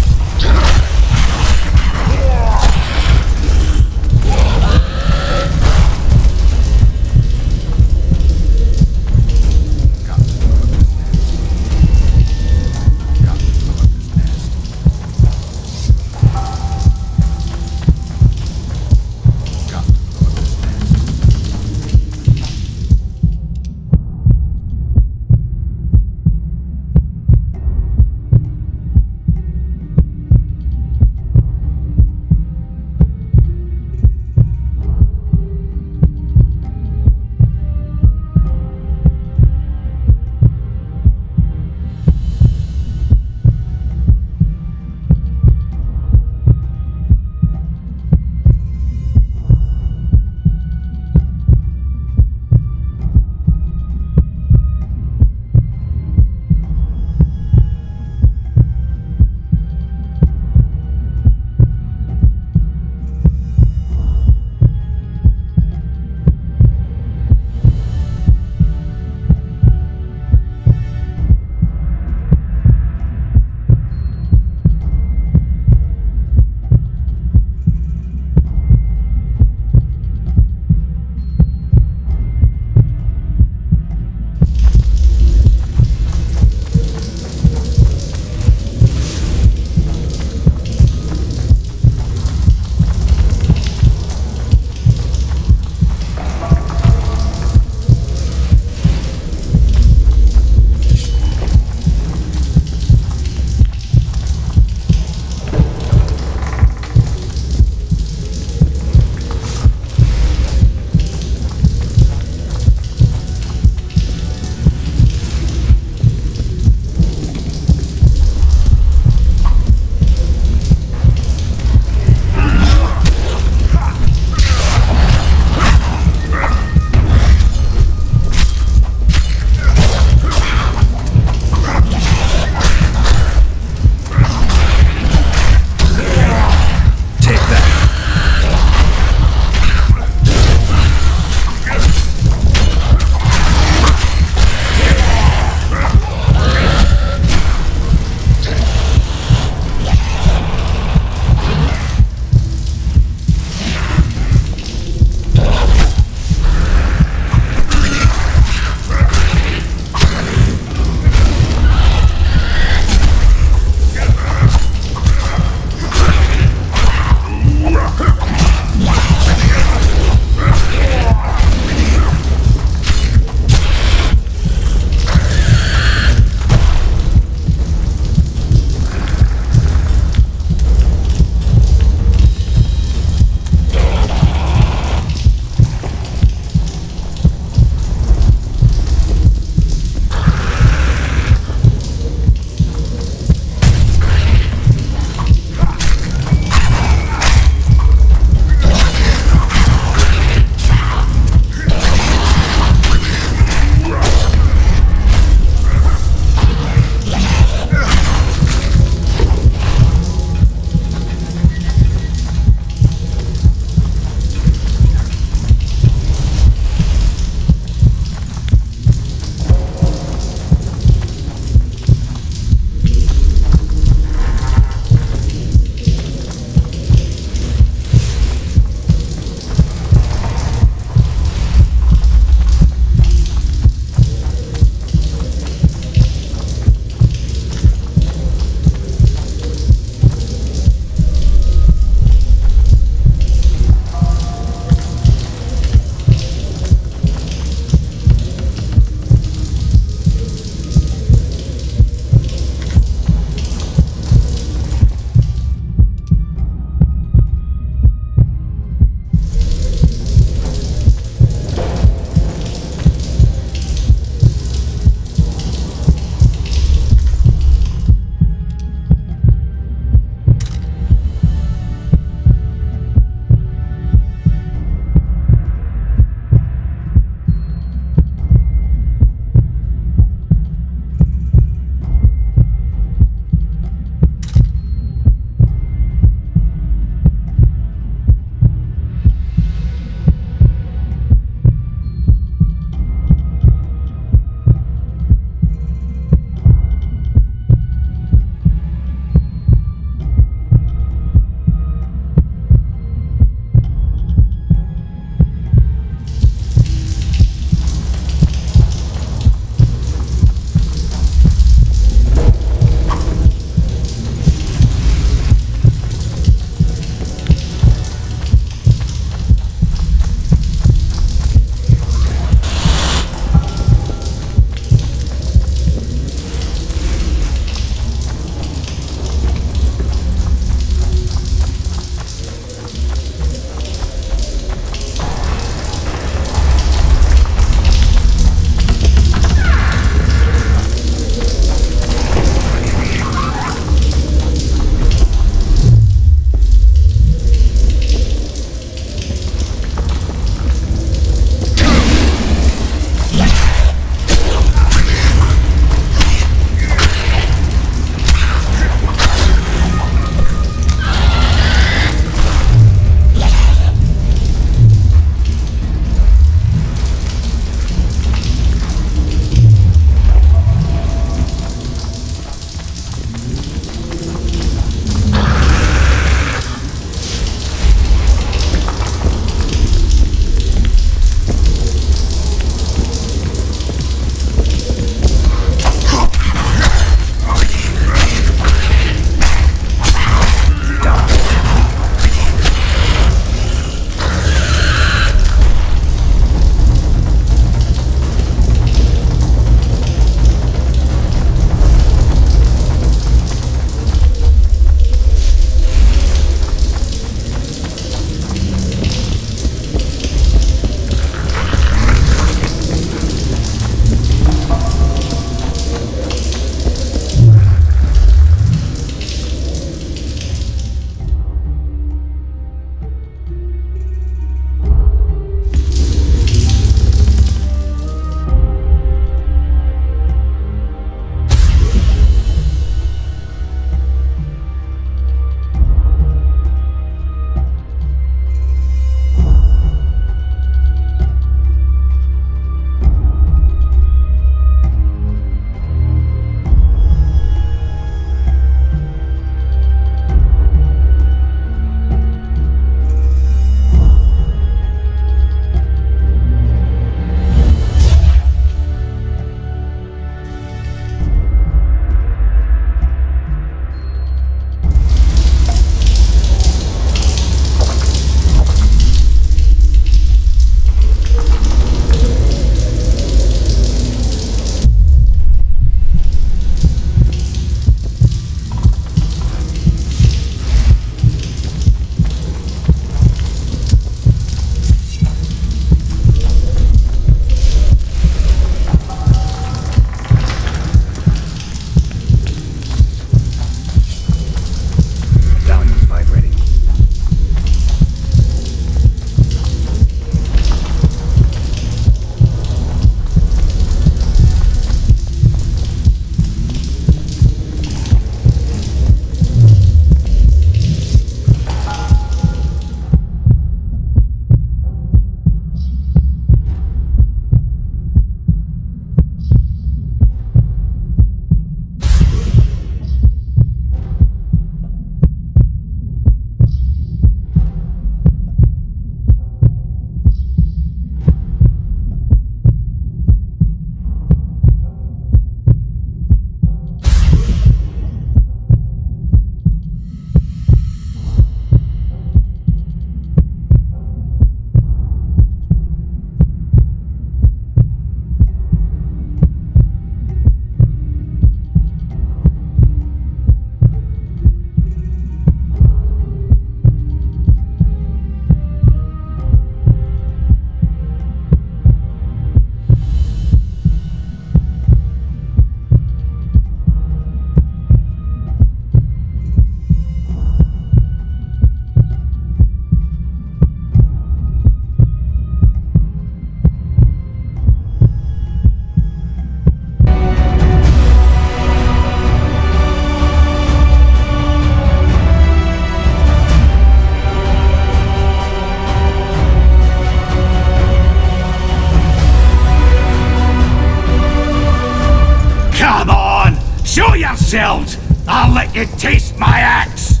yourselves! I'll let you taste my axe!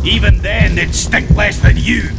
Even then, they'd stink less than you.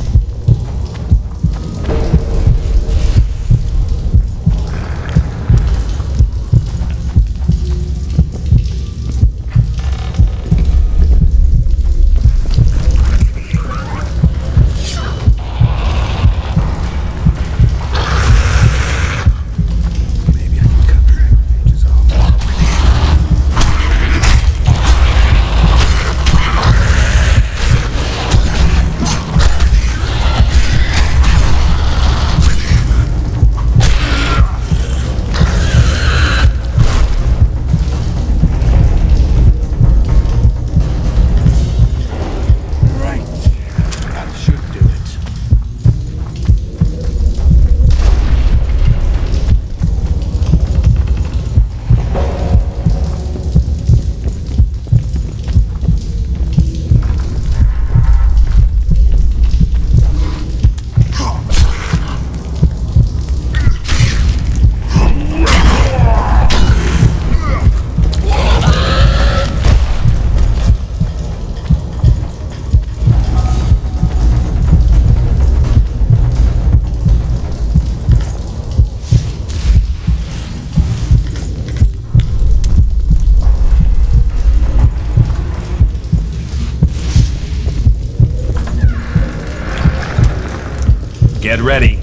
Get ready.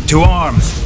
To arms!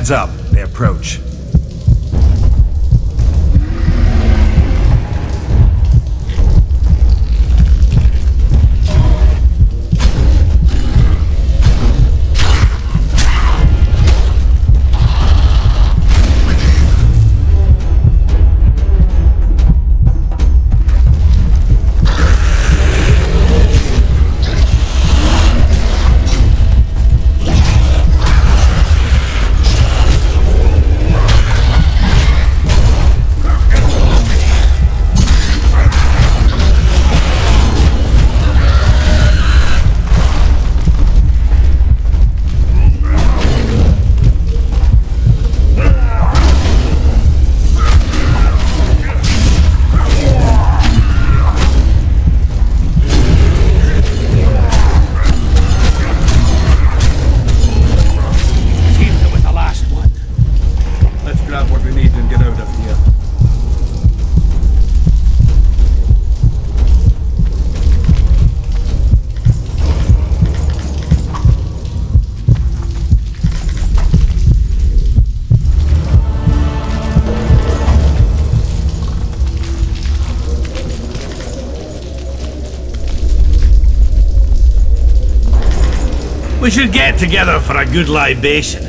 Heads up, they approach. We should get together for a good libation.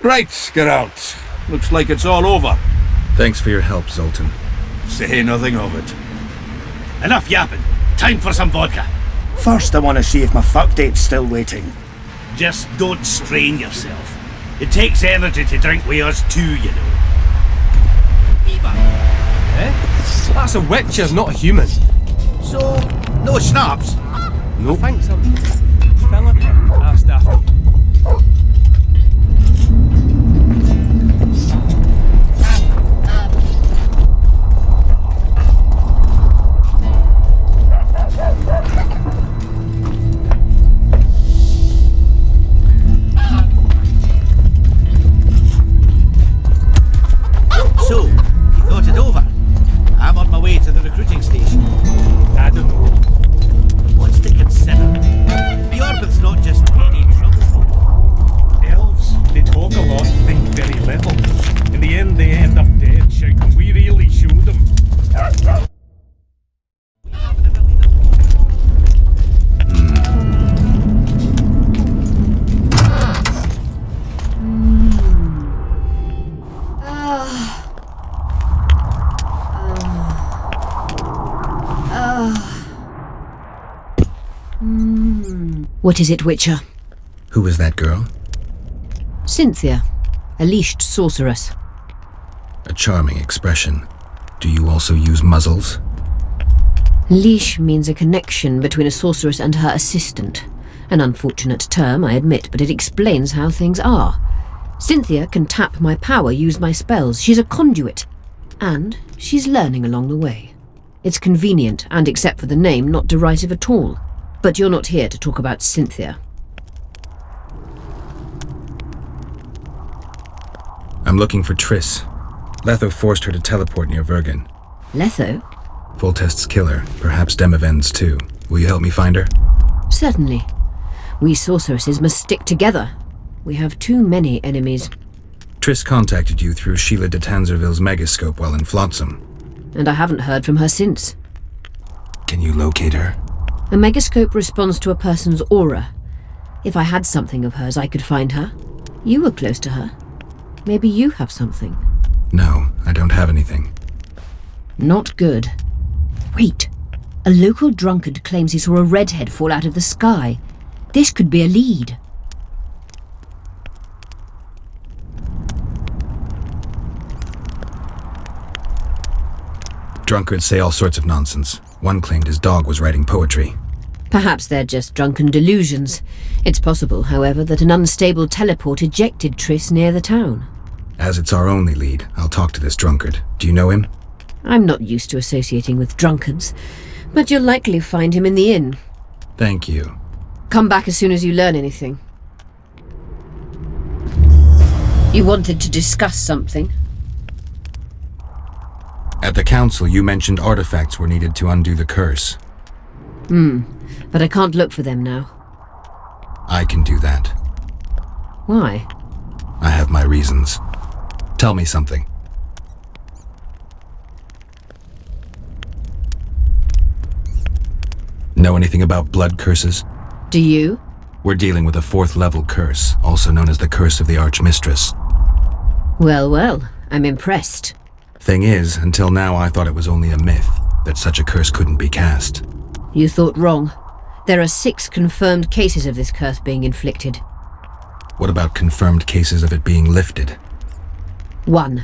Right, Geralt. Looks like it's all over. Thanks for your help, Zoltan. Say nothing of it. Enough yapping. Time for some vodka. First, I want to see if my fuck date's still waiting. Just don't strain yourself. It takes energy to drink with us too, you know. Eh? That's a witcher, not a human. So, no schnapps? No. Thanks, fella asked after. So, you thought it over? I'm on my way to the recruiting station. I don't know. What's to consider? The Orbit's not just any trouble. Elves, they talk a lot, think very little. In the end, they end up dead, shouting, "We really showed them." What is it, Witcher? Who is that girl? Cynthia, a leashed sorceress. A charming expression. Do you also use muzzles? Leash means a connection between a sorceress and her assistant. An unfortunate term, I admit, but it explains how things are. Cynthia can tap my power, use my spells. She's a conduit. And she's learning along the way. It's convenient, and except for the name, not derisive at all. But you're not here to talk about Cynthia. I'm looking for Triss. Letho forced her to teleport near Vergen. Letho? Foltest's killer, perhaps Demavend's too. Will you help me find her? Certainly. We sorceresses must stick together. We have too many enemies. Triss contacted you through Sheila de Tanzerville's megascope while in Flotsam. And I haven't heard from her since. Can you locate her? A megascope responds to a person's aura. If I had something of hers, I could find her. You were close to her. Maybe you have something. No, I don't have anything. Not good. Wait. A local drunkard claims he saw a redhead fall out of the sky. This could be a lead. Drunkards say all sorts of nonsense. One claimed his dog was writing poetry. Perhaps they're just drunken delusions. It's possible, however, that an unstable teleport ejected Triss near the town. As it's our only lead, I'll talk to this drunkard. Do you know him? I'm not used to associating with drunkards, but you'll likely find him in the inn. Thank you. Come back as soon as you learn anything. You wanted to discuss something? At the council, you mentioned artifacts were needed to undo the curse. But I can't look for them now. I can do that. Why? I have my reasons. Tell me something. Know anything about blood curses? Do you? We're dealing with a 4th level curse, also known as the Curse of the Archmistress. Well, well, I'm impressed. Thing is, until now I thought it was only a myth, that such a curse couldn't be cast. You thought wrong. There are 6 confirmed cases of this curse being inflicted. What about confirmed cases of it being lifted? 1.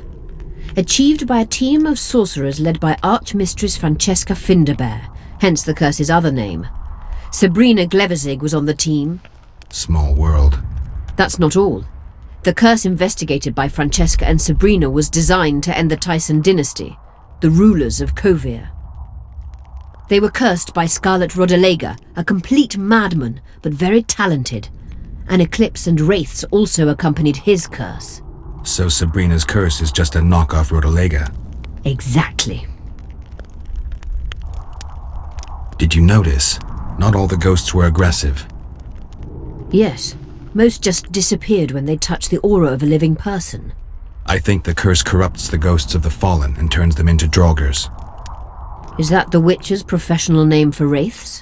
Achieved by a team of sorcerers led by Archmistress Francesca Finderbear, hence the curse's other name. Sabrina Glevezig was on the team. Small world. That's not all. The curse investigated by Francesca and Sabrina was designed to end the Tyson dynasty, the rulers of Kovir. They were cursed by Scarlet Rodalega, a complete madman, but very talented. An eclipse and wraiths also accompanied his curse. So Sabrina's curse is just a knockoff Rodalega? Exactly. Did you notice? Not all the ghosts were aggressive. Yes. Most just disappeared when they touched the aura of a living person. I think the curse corrupts the ghosts of the fallen and turns them into Draugrs. Is that the Witcher's professional name for wraiths?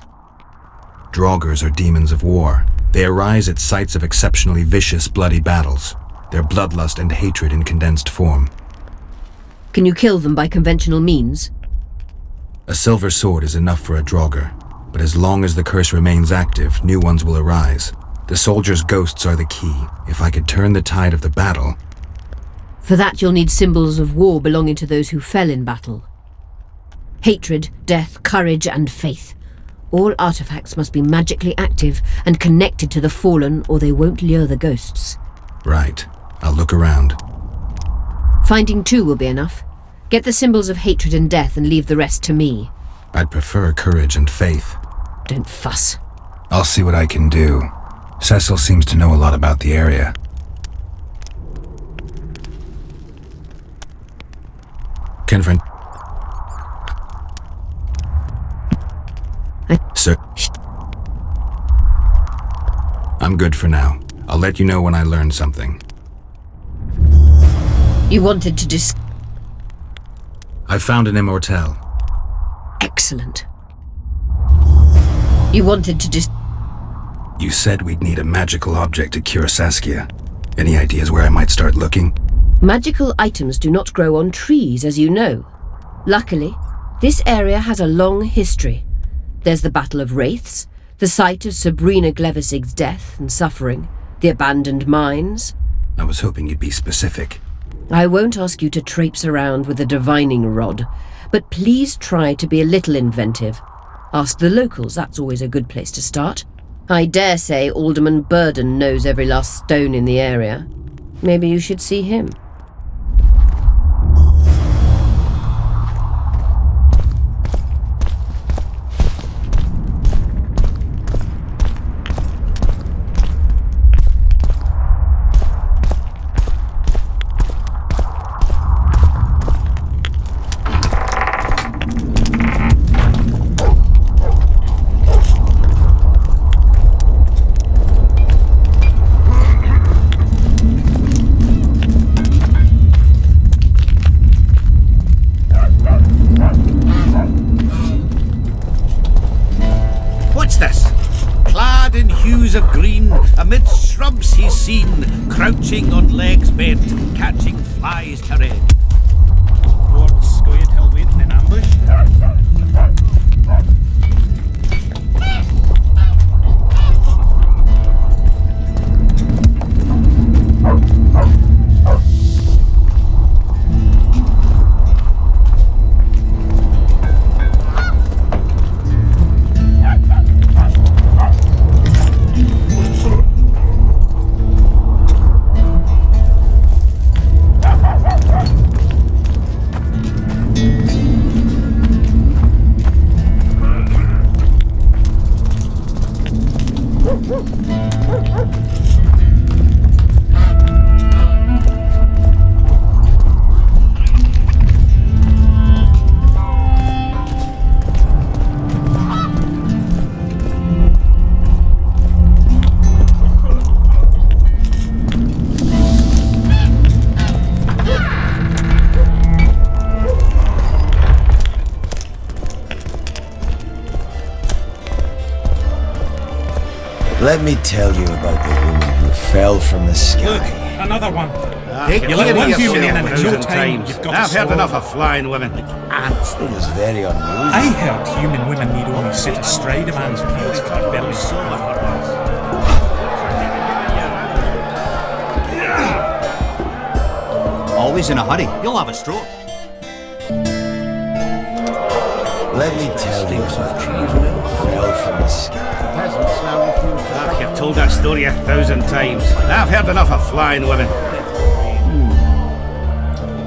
Draugrs are demons of war. They arise at sites of exceptionally vicious, bloody battles. Their bloodlust and hatred in condensed form. Can you kill them by conventional means? A silver sword is enough for a Draugr, but as long as the curse remains active, new ones will arise. The soldiers' ghosts are the key. If I could turn the tide of the battle... For that you'll need symbols of war belonging to those who fell in battle. Hatred, death, courage, and faith. All artifacts must be magically active and connected to the fallen, or they won't lure the ghosts. Right. I'll look around. Finding 2 will be enough. Get the symbols of hatred and death and leave the rest to me. I'd prefer courage and faith. Don't fuss. I'll see what I can do. Cecil seems to know a lot about the area. Kenfrin. Sir. I'm good for now. I'll let you know when I learn something. You wanted to I found an immortelle. Excellent. You wanted to You said we'd need a magical object to cure Saskia. Any ideas where I might start looking? Magical items do not grow on trees, as you know. Luckily, this area has a long history. There's the Battle of Wraiths, the site of Sabrina Glevezig's death and suffering, the abandoned mines. I was hoping you'd be specific. I won't ask you to traipse around with a divining rod, but please try to be a little inventive. Ask the locals, that's always a good place to start. I dare say Alderman Burden knows every last stone in the area. Maybe you should see him. Of green, amidst shrubs he's seen, crouching on legs bent, catching flies to red. What's Goyatell waiting in ambush? Let me tell you about the woman who fell from the sky. Look, another one. Take You let care of one yourself human in and in no 1,000 time times. you've got I've to heard swarm. enough of flying women like ants. It was very unusual. I heard human women need only sit astride a man's pants for their belly to Always in a hurry. You'll have a stroke. Let me tell you about the woman who fell from the sky. You've told that story 1,000 times. I've heard enough of flying women.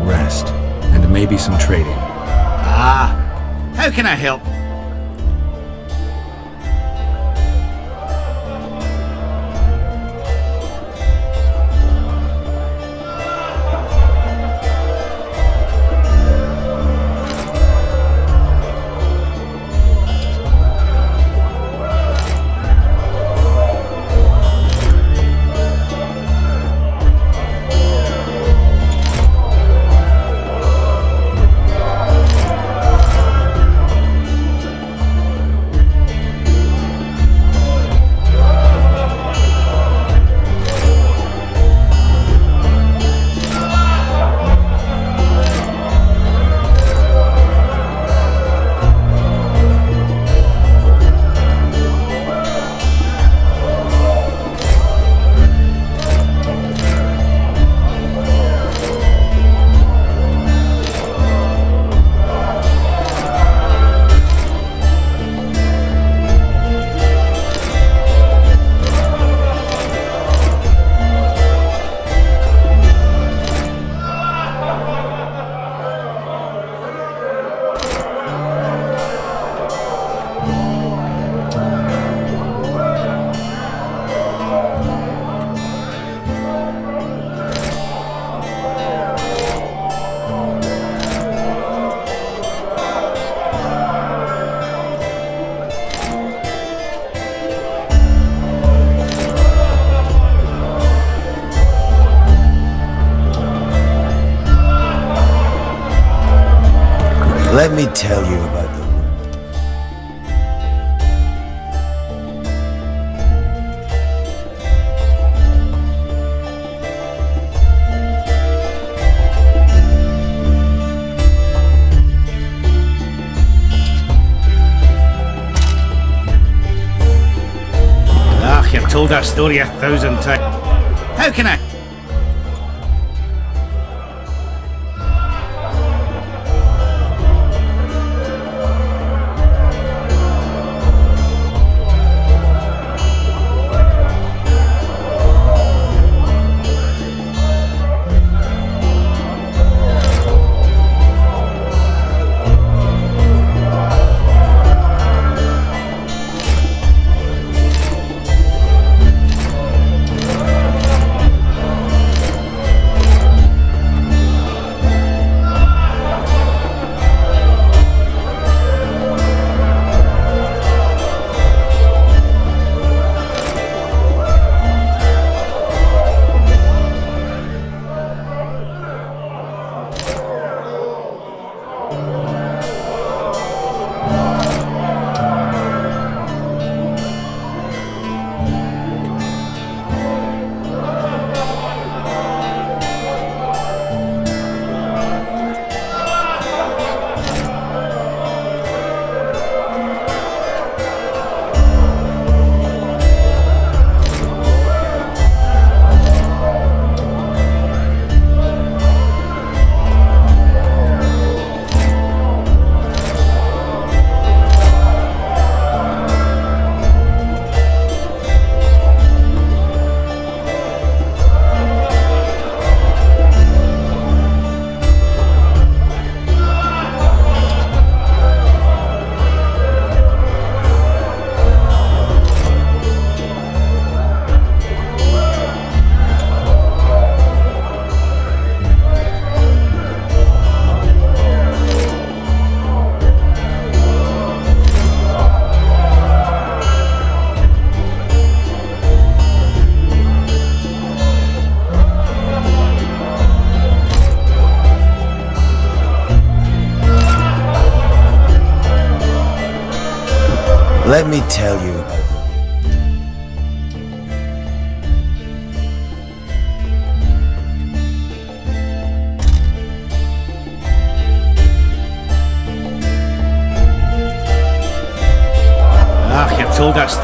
Rest, and maybe some trading. Ah, how can I help? Let me tell you about the woman. Ah, you've told that story 1,000 times. How can I? Let me tell you about the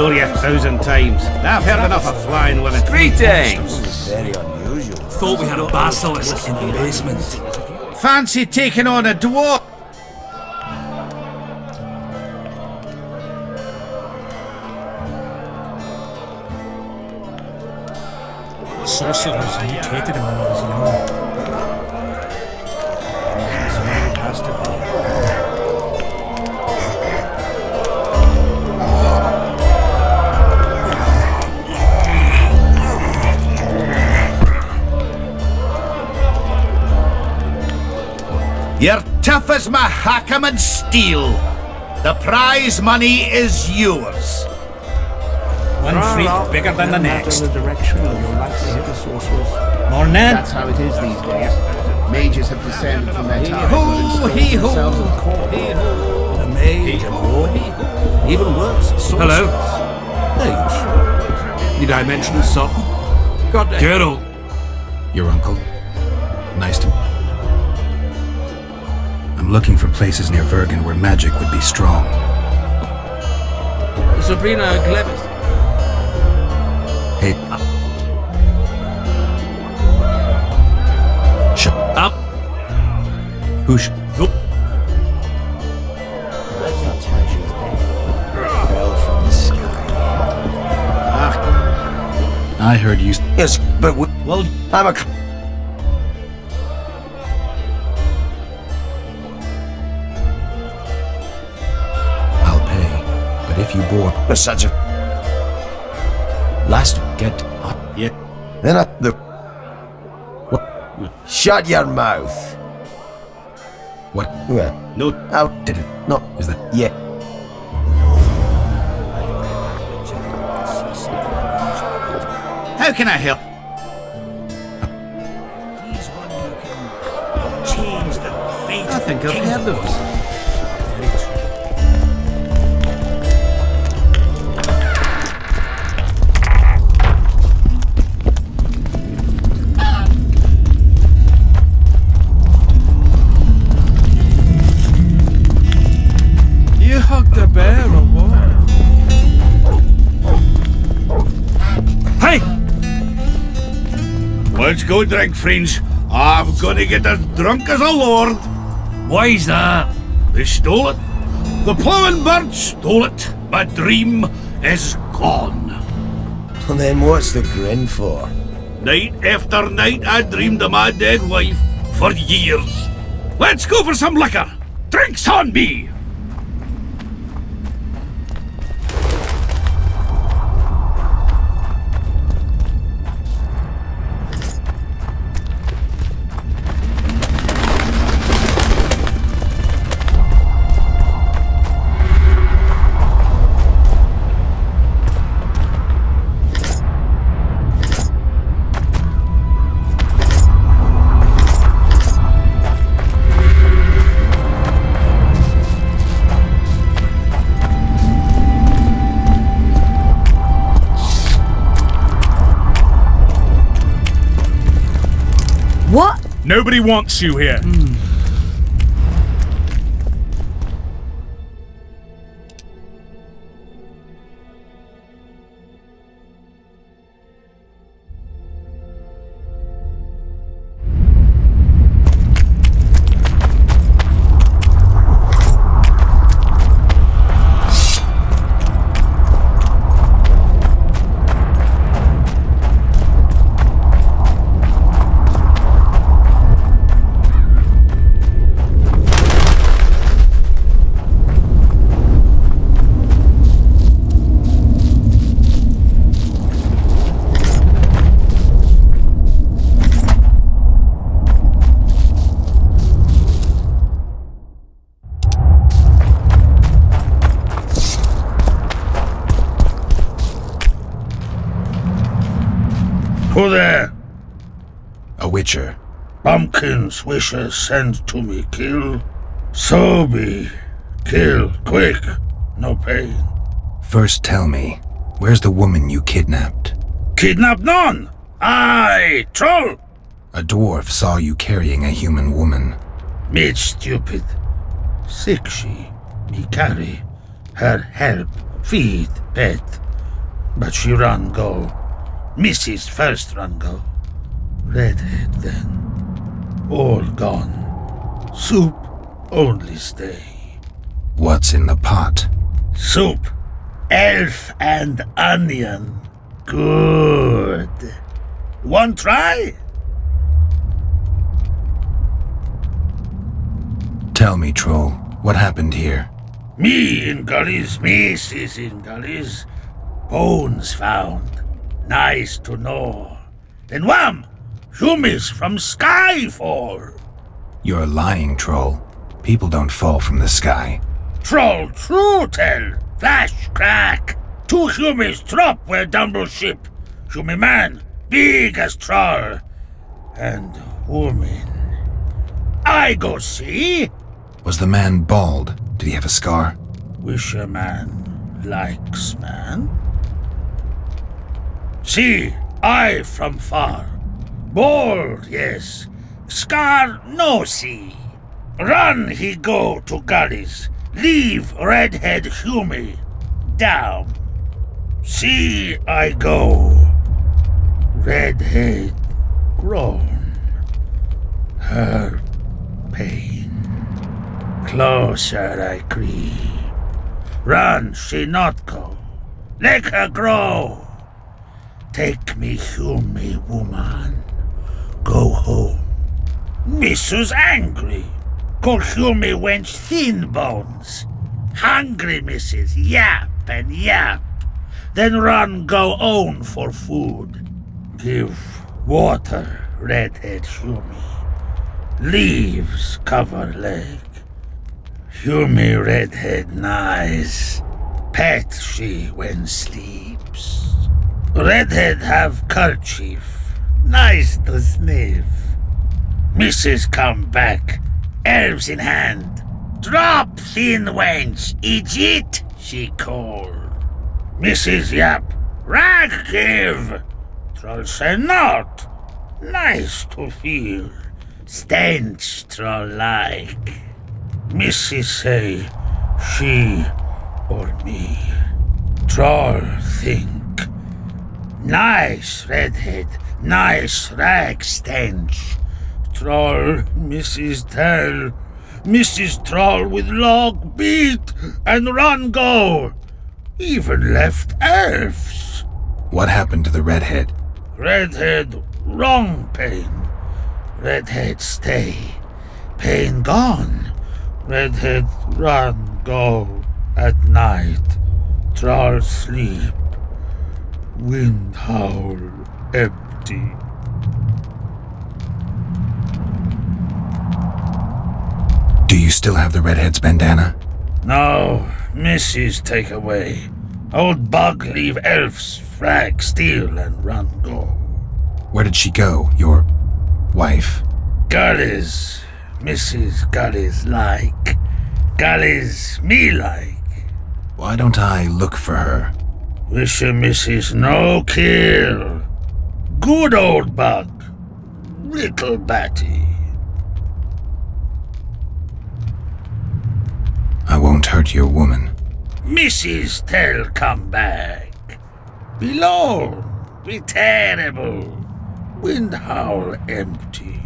story 1,000 times. I've heard enough of flying women. Greetings! Very unusual. Thought we had a basilisk in the basement. Fancy taking on a dwarf? Sorcerers mutated him when he was young. Has to be. You're tough as Mahakam and steel. The prize money is yours. One freak bigger than the next. Morning. That's how it is these days. Mages have descended from their towers. Ho, he ho, he ho. A mage, a boy. Even worse, sorcerers. Hello. They're useful. Need I mention something? God damn. Geralt. Your uncle? Nice to... I'm looking for places near Vergen where magic would be strong. Sabrina Glevis. Hey... Shut up. Who sh... Nope. That's not how she was dead. Fell from the sky. I heard you... Yes, but well, I'm a... I'll pay. But if you bore... There's such a... Last get... Yeah. Then I... The... What? Shut your mouth. What? Well, no. How did it? No. Is that... Yeah. How can I help? He's one who can change the fate I think I've heard of him. You hugged a bear or what? Hey! Let's go drink, friends. I'm gonna get as drunk as a lord. Why's that? They stole it. The plowing bird stole it. My dream is gone. Well, then what's the grin for? Night after night I dreamed of my dead wife for years. Let's go for some liquor. Drinks on me! What? Nobody wants you here. Who there? A witcher. Pumpkin's wishes send to me kill. So be. Kill, quick. No pain. First tell me, where's the woman you kidnapped? Kidnap none! Aye, troll! A dwarf saw you carrying a human woman. Made stupid. Sick she. Me carry. Her help. Feed. Pet. But she run go. Mrs. first run go. Redhead then. All gone. Soup only stay. What's in the pot? Soup. Elf and onion. Good. Want try? Tell me, Troll, what happened here? Me in gullies, Mrs. in gullies. Bones found. Nice to know. Then wham! Humans from sky fall. You're lying, Troll. People don't fall from the sky. Troll true tell. Flash crack. 2 humans drop where Dumble ship. Human man, big as troll. And woman. I go see. Was the man bald? Did he have a scar? Wish a man likes man. See, I from far. Bald, yes. Scar, no see. Run he go to gullies. Leave redhead Hume down. See I go. Redhead grown. Her pain. Closer I creep. Run she not go. Let her grow. Take me Hume woman. Go home. Mrs. angry. Call Hume wench thin bones. Hungry Mrs. Yap and yap. Then run go own for food. Give water redhead Hume. Leaves cover leg. Hume redhead nice. Pet she when sleeps. Redhead have kerchief. Nice to sniff. Mrs. come back. Elves in hand. Drop thin wench. Idiot she called. Mrs. Yap. Rag give. Troll say not. Nice to feel. Stench troll like. Mrs. say, she or me. Troll think. Nice redhead, nice rag stench. Troll, Mrs. tell. Mrs. Troll with log beat and run go. Even left elves. What happened to the redhead? Redhead wrong pain. Redhead stay. Pain gone. Redhead run go at night. Troll sleep. Wind howl empty. Do you still have the redhead's bandana? No, Mrs. take away. Old bug leave elves frag steal and run go. Where did she go, your wife? Gullies, Mrs. Gullies like. Gullies me like. Why don't I look for her? Wish a Mrs. no kill. Good old bug. Little batty. I won't hurt your woman. Mrs. tell come back. Below, be terrible. Wind howl empty.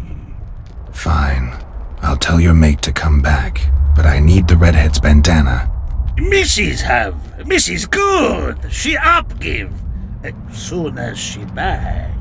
Fine. I'll tell your mate to come back, but I need the redhead's bandana. Mrs. have. Mrs. good. She up give. As soon as she back.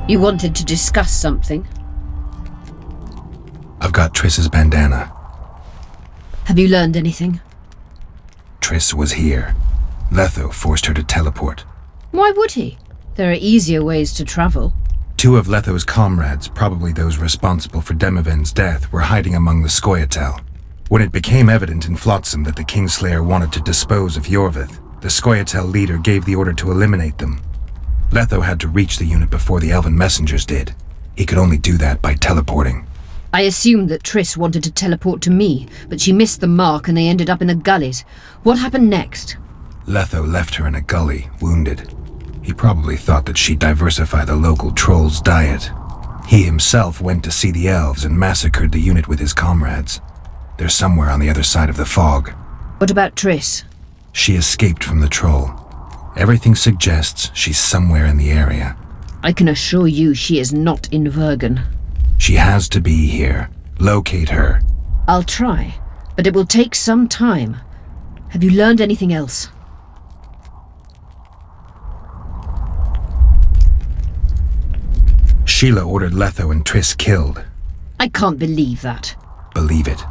You wanted to discuss something? I've got Triss's bandana. Have you learned anything? Triss was here. Letho forced her to teleport. Why would he? There are easier ways to travel. 2 of Letho's comrades, probably those responsible for Demoven's death, were hiding among the Scoia'tael. When it became evident in Flotsam that the Kingslayer wanted to dispose of Yorvith, the Scoia'tael leader gave the order to eliminate them. Letho had to reach the unit before the Elven messengers did. He could only do that by teleporting. I assumed that Triss wanted to teleport to me, but she missed the mark and they ended up in the gullies. What happened next? Letho left her in a gully, wounded. He probably thought that she'd diversify the local trolls' diet. He himself went to see the elves and massacred the unit with his comrades. They're somewhere on the other side of the fog. What about Triss? She escaped from the troll. Everything suggests she's somewhere in the area. I can assure you she is not in Vergen. She has to be here. Locate her. I'll try, but it will take some time. Have you learned anything else? Sheila ordered Letho and Triss killed. I can't believe that. Believe it.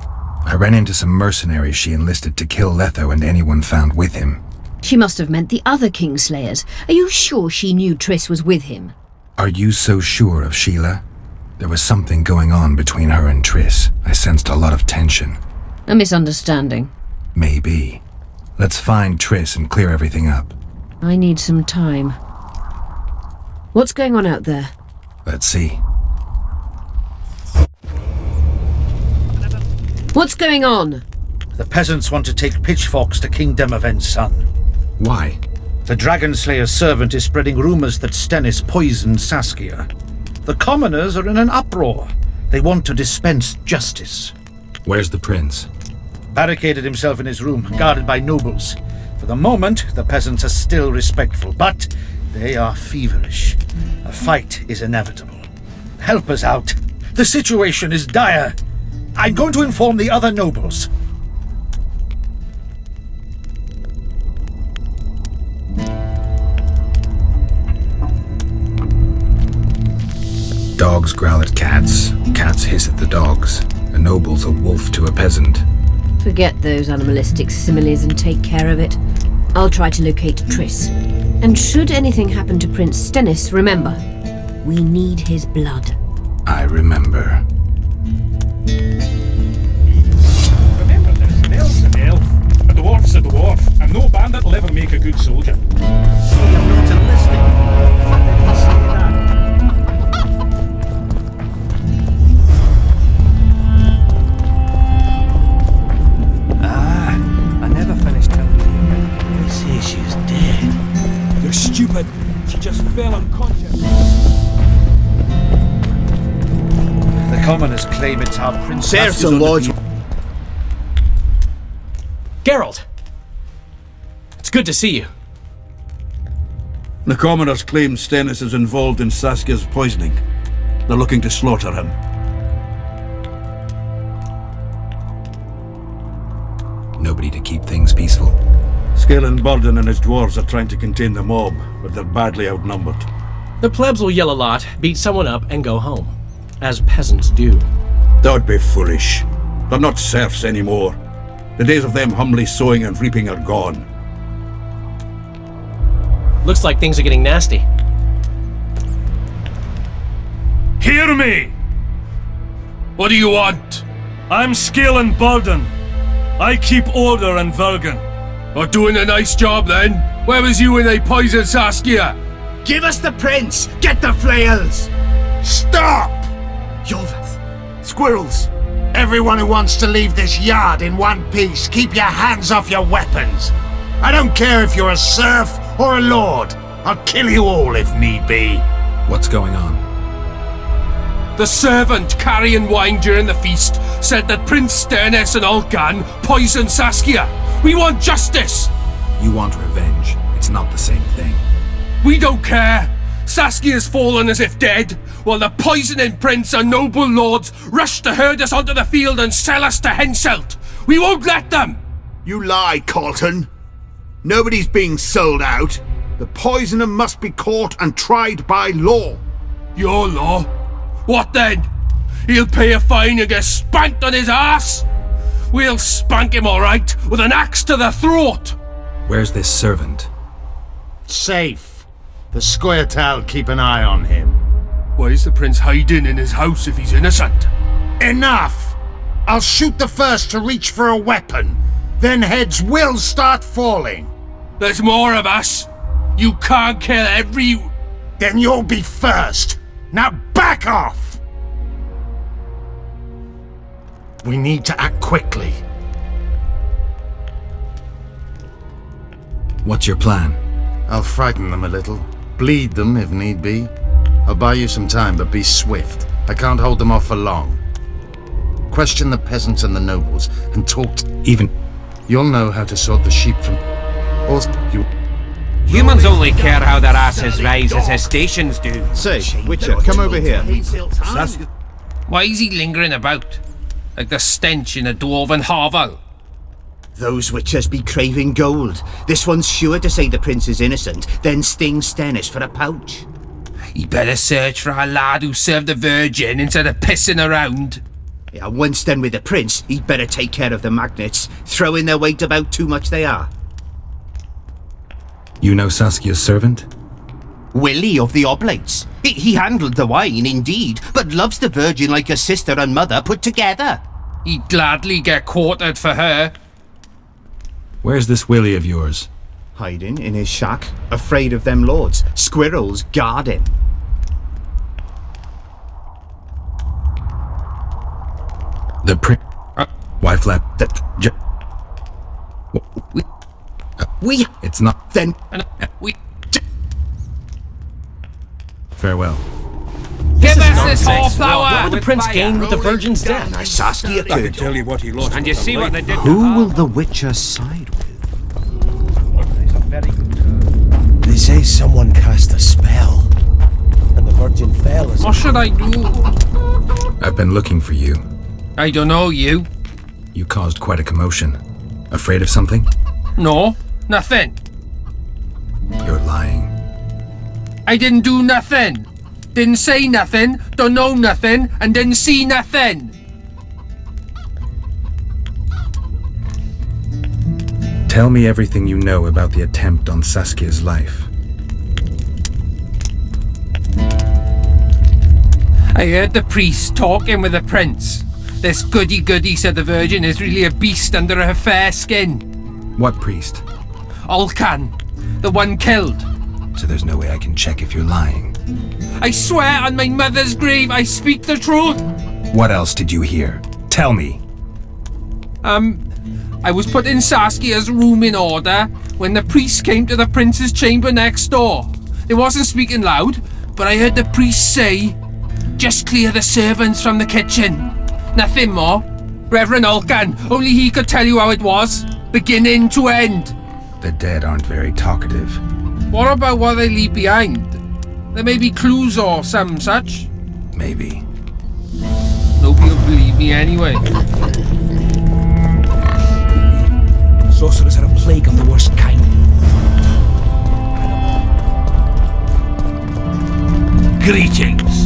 I ran into some mercenaries she enlisted to kill Letho and anyone found with him. She must have meant the other Kingslayers. Are you sure she knew Triss was with him? Are you so sure of Sheila? There was something going on between her and Triss. I sensed a lot of tension. A misunderstanding. Maybe. Let's find Triss and clear everything up. I need some time. What's going on out there? Let's see. What's going on? The peasants want to take pitchforks to King Demoven's son. Why? The Dragonslayer's servant is spreading rumours that Stennis poisoned Saskia. The commoners are in an uproar. They want to dispense justice. Where's the prince? Barricaded himself in his room, guarded by nobles. For the moment, the peasants are still respectful, but they are feverish. A fight is inevitable. Help us out. The situation is dire. I'm going to inform the other nobles. Dogs growl at cats, cats hiss at the dogs. A noble's a wolf to a peasant. Forget those animalistic similes and take care of it. I'll try to locate Triss. And should anything happen to Prince Stennis, remember, we need his blood. I remember. Remember this, an elf's an elf, a dwarf's a dwarf, and no bandit will ever make a good soldier. So you're not enlisting? What did he say that? I never finished telling you. They say she's dead. You're stupid. She just fell unconscious. The commoners claim it's our prince. Serfs and lords. Geralt! It's good to see you. The commoners claim Stennis is involved in Saskia's poisoning. They're looking to slaughter him. Nobody to keep things peaceful. Skelin Burden and his dwarves are trying to contain the mob, but they're badly outnumbered. The plebs will yell a lot, beat someone up, and go home. As peasants do. That would be foolish. They're not serfs anymore. The days of them humbly sowing and reaping are gone. Looks like things are getting nasty. Hear me! What do you want? I'm Skelin Burden. I keep order in Vergen. You're doing a nice job then. Where was you when they poisoned Saskia? Give us the prince! Get the flails! Stop! Yorvith! Squirrels! Everyone who wants to leave this yard in one piece, keep your hands off your weapons. I don't care if you're a serf or a lord. I'll kill you all if need be. What's going on? The servant carrying wine during the feast said that Prince Stennis and Olgan poisoned Saskia. We want justice! You want revenge. It's not the same thing. We don't care. Saskia's fallen as if dead, while the poisoning prince and noble lords rush to herd us onto the field and sell us to Henselt. We won't let them! You lie, Colton. Nobody's being sold out. The poisoner must be caught and tried by law. Your law? What then? He'll pay a fine and get spanked on his ass? We'll spank him all right, with an axe to the throat! Where's this servant? Safe. The Scoia'tael keep an eye on him. Why is the prince hiding in his house if he's innocent? Enough! I'll shoot the first to reach for a weapon. Then heads will start falling. There's more of us. You can't kill every... Then you'll be first. Now back off! We need to act quickly. What's your plan? I'll frighten them a little. Bleed them if need be. I'll buy you some time, but be swift. I can't hold them off for long. Question the peasants and the nobles, and talk to... Even... You'll know how to sort the sheep from... Or you... Humans only care how their asses rise as their stations do. Say, Witcher, come over here. Why is he lingering about? Like the stench in a dwarven hovel? Those witchers be craving gold. This one's sure to say the prince is innocent, then sting Stennis for a pouch. He better search for a lad who served the Virgin instead of pissing around. Yeah, once done with the prince, he'd better take care of the magnets, throwing their weight about too much they are. You know Saskia's servant? Willie of the Oblates. He handled the wine, indeed, but loves the Virgin like a sister and mother put together. He'd gladly get quartered for her. Where's this Willie of yours? Hiding in his shack, afraid of them lords. Squirrels guard him. The wife left. We... It's not... Then... We... Farewell. Give us this whole What flower! would the prince gain with the Virgin's death? Saskia I can could. tell you what he lost. And you see what they did to Who will the Witcher side with? They say someone cast a spell, and the Virgin fell as... What should I do? I've been looking for you. I don't know you. You caused quite a commotion. Afraid of something? No, nothing. You're lying. I didn't do nothing. Didn't say nothing, don't know nothing, and didn't see nothing. Tell me everything you know about the attempt on Saskia's life. I heard the priest talking with the prince. This goody-goody said the Virgin is really a beast under her fair skin. What priest? Ulcan, the one killed. So there's no way I can check if you're lying. I swear on my mother's grave I speak the truth. What else did you hear? Tell me. I was put in Saskia's room in order when the priest came to the prince's chamber next door. They wasn't speaking loud, but I heard the priest say, "Just clear the servants from the kitchen." Nothing more. Reverend Ulcan, only he could tell you how it was, beginning to end. The dead aren't very talkative. What about what they leave behind? There may be clues or some such. Maybe. Nobody will believe me anyway. Sorcerers are a plague of the worst kind. Greetings.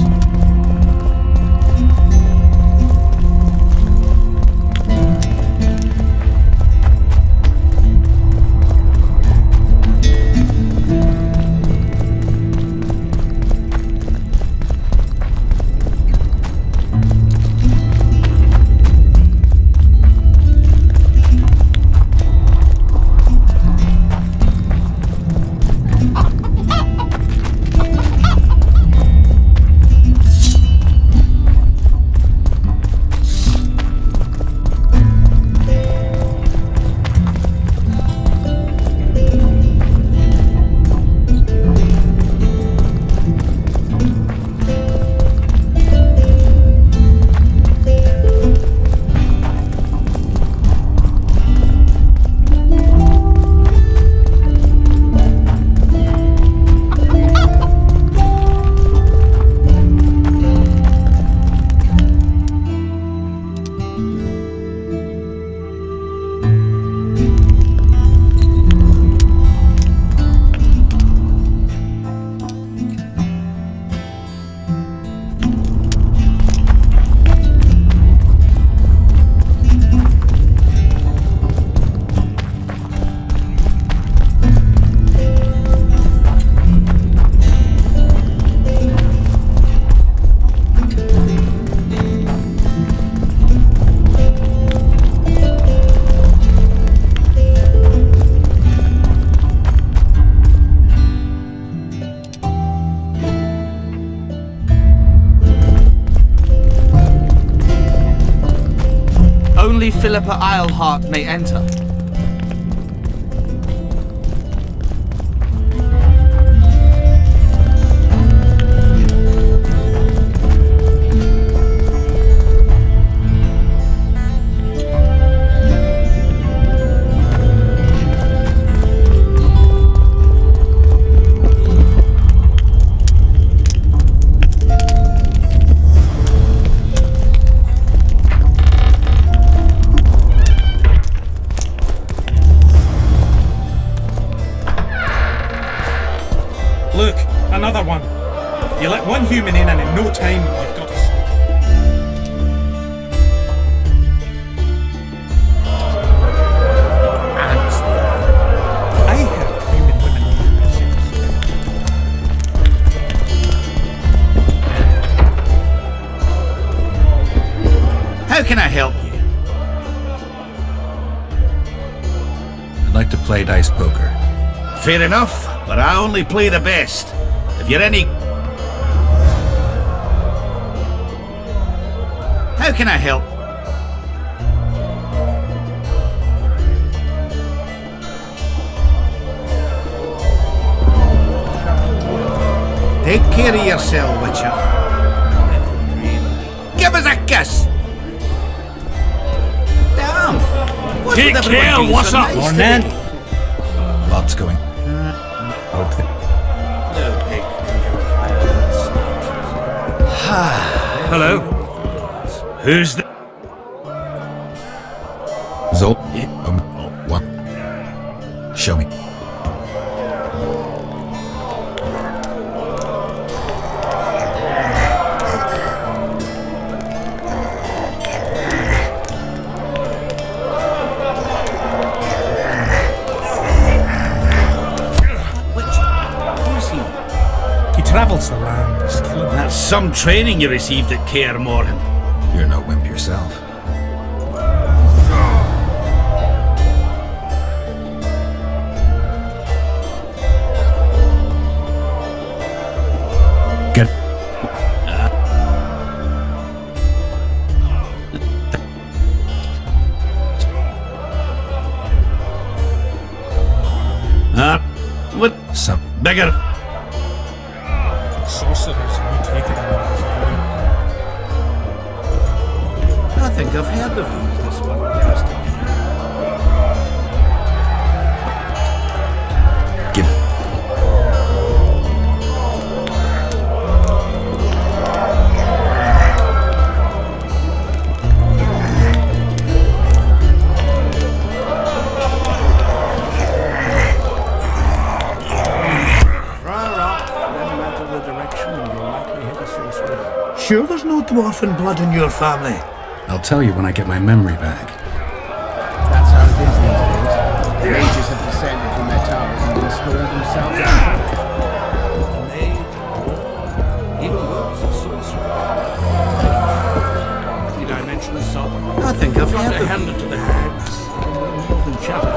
Philippa Eilhart may enter. Look, another one. You let one human in and in no time you've got us. Ants there. I heard human women How can I help you? I'd like to play dice poker. Fair enough, but I only play the best. If you're any... How can I help? Take care of yourself, Witcher. Give us a kiss! Damn! What Take would everyone care, be what's so up? nice Morning. to me? Lots going. Hope that. Hello? Who's the... Zol. What? Show me. He travels the lands, killing. That's some training you received at Kaer Morhen. You're no wimp yourself. Get. What? Some. Bigger. Sorcerers mutated I think I've heard of you. This one interested me. Give. Sure there's no dwarfen blood in your family? I'll tell you when I get my memory back. That's how it is these days. The mages have descended from their towers and installed themselves Even worse, sorcerers. Three-dimensional sub. I think I've heard of handed to the hags. More than chatter.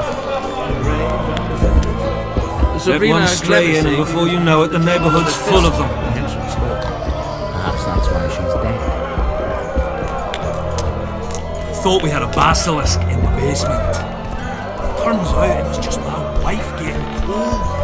Let one stray in and before you know it, the neighborhood's full of them. Perhaps that's why she's dead. Thought we had a basilisk in the basement. Turns out it was just my wife getting cold.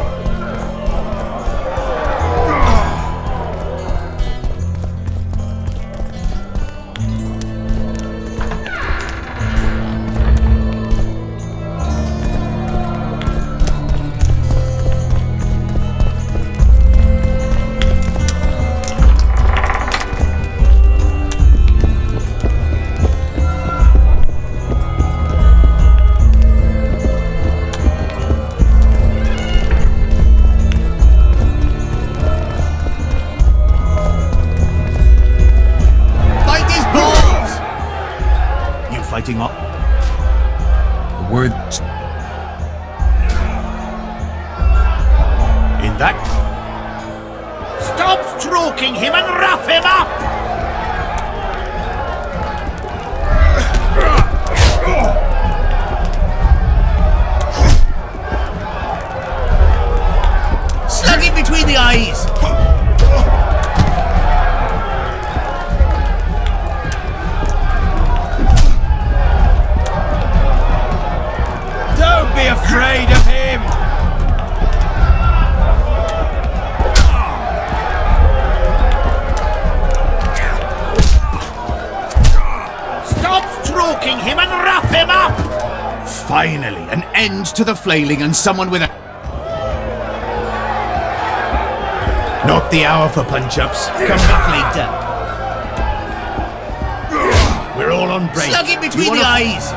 Fighting up. A word. In that. Stop stroking him and rough him up! Slug him between the eyes! Finally, an end to the flailing and someone with a... Not the hour for punch-ups. Come back later. We're all on break. Slug it between the eyes!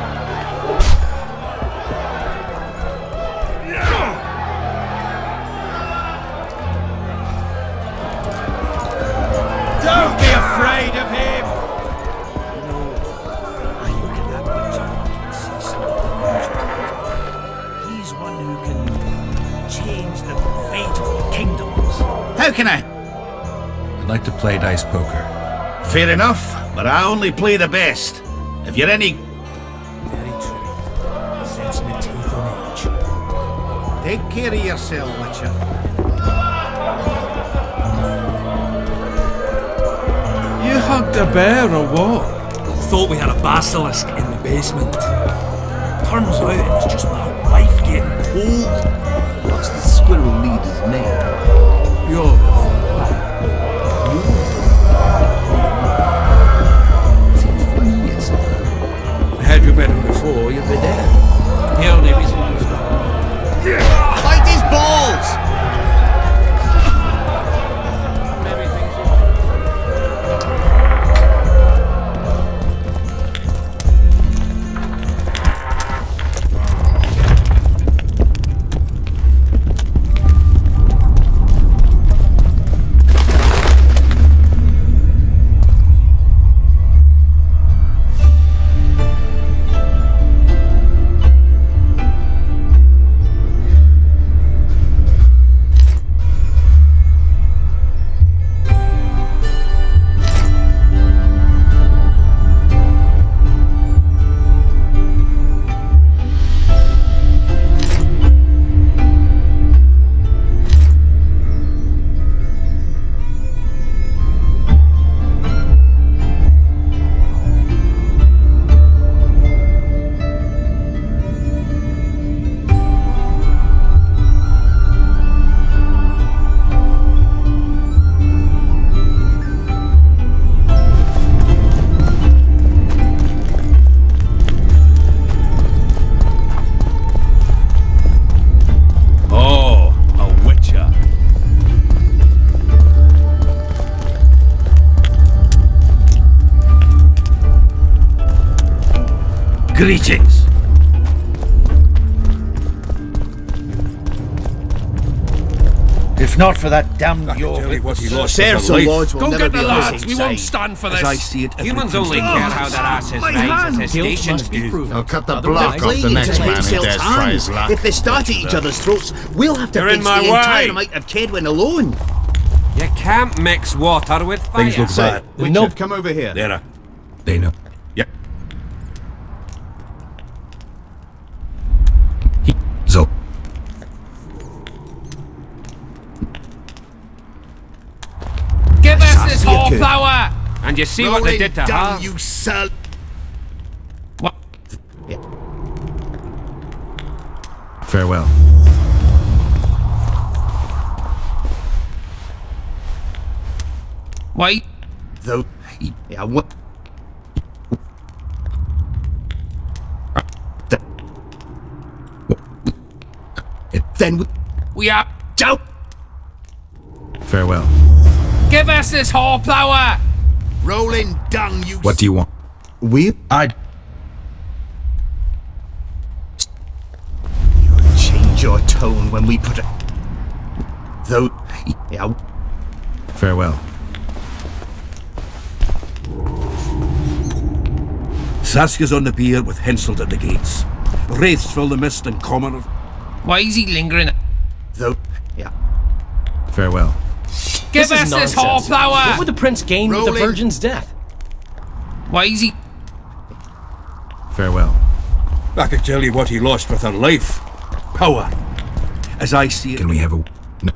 Don't be afraid of him! He's one who can change the fate of kingdoms. How can I? I'd like to play dice poker. Fair enough, but I only play the best. If you're any... Very true. Sets me teeth on edge. Take care of yourself, Witcher. You hugged a bear or what? Thought we had a basilisk in the basement. Turns out it was just my wife getting cold. What's the squirrel leader's name? Had you met him before, you'd be dead. The only reason he was gone. Fight his balls! Greetings. If not for that damned what he lost Serves the lords will Go never get be the on the lads, same we won't side. stand for As I this. see it, every Humans prince only of care how their asses rise as his Guilt stations must be do. proven. I'll cut the Otherwise- block off the next Just man make who yourselves dares try his hands. luck. If they start at each other's throats, we'll have to You're in face my the entire way. might of Kedwin alone. You can't mix water with fire. Things look bad. Richard, come over here. There. They know. Yep. Zo. Give us this whole kid. flower! And you see what they did to down, her? you sell. What? Yeah. Farewell. Wait. Though, yeah, what? Then We are. Joe. Farewell. Give us this whole flower! Rolling dung, you. What do you want? We I. change your tone when we put it. Though, yeah. Farewell. Saskia's on the pier with Henselt at the gates. Wraiths fill the mist and commoners. Why is he lingering? Though, yeah. Farewell. Give This us is this nonsense. whole flower! What would the prince gain with the Rolling. virgin's death? Why is he? Farewell. I can tell you what he lost with her life. Power. As I see it. Can we have a... No.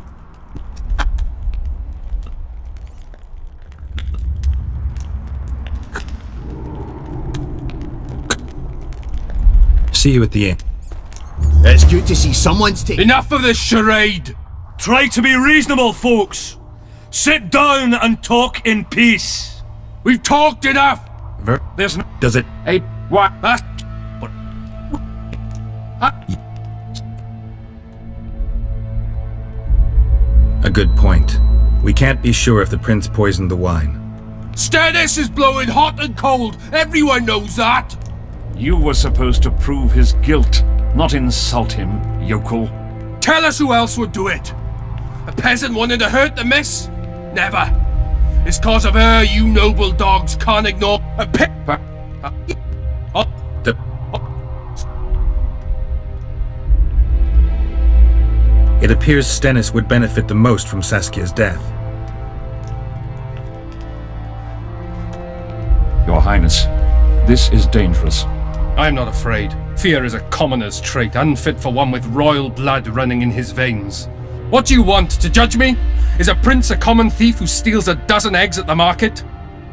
See you at the end. It's good to see someone's taking. Enough of this charade! Try to be reasonable, folks. Sit down and talk in peace. We've talked enough! There's no... Does it... Hey, what? A good point. We can't be sure if the prince poisoned the wine. Stannis is blowing hot and cold. Everyone knows that. You were supposed to prove his guilt, not insult him, yokel. Tell us who else would do it. A peasant wanting to hurt the miss? Never. It's cause of her you noble dogs can't ignore a It appears Stennis would benefit the most from Saskia's death. Your Highness, this is dangerous. I am not afraid. Fear is a commoner's trait, unfit for one with royal blood running in his veins. What do you want, to judge me? Is a prince a common thief who steals a dozen eggs at the market?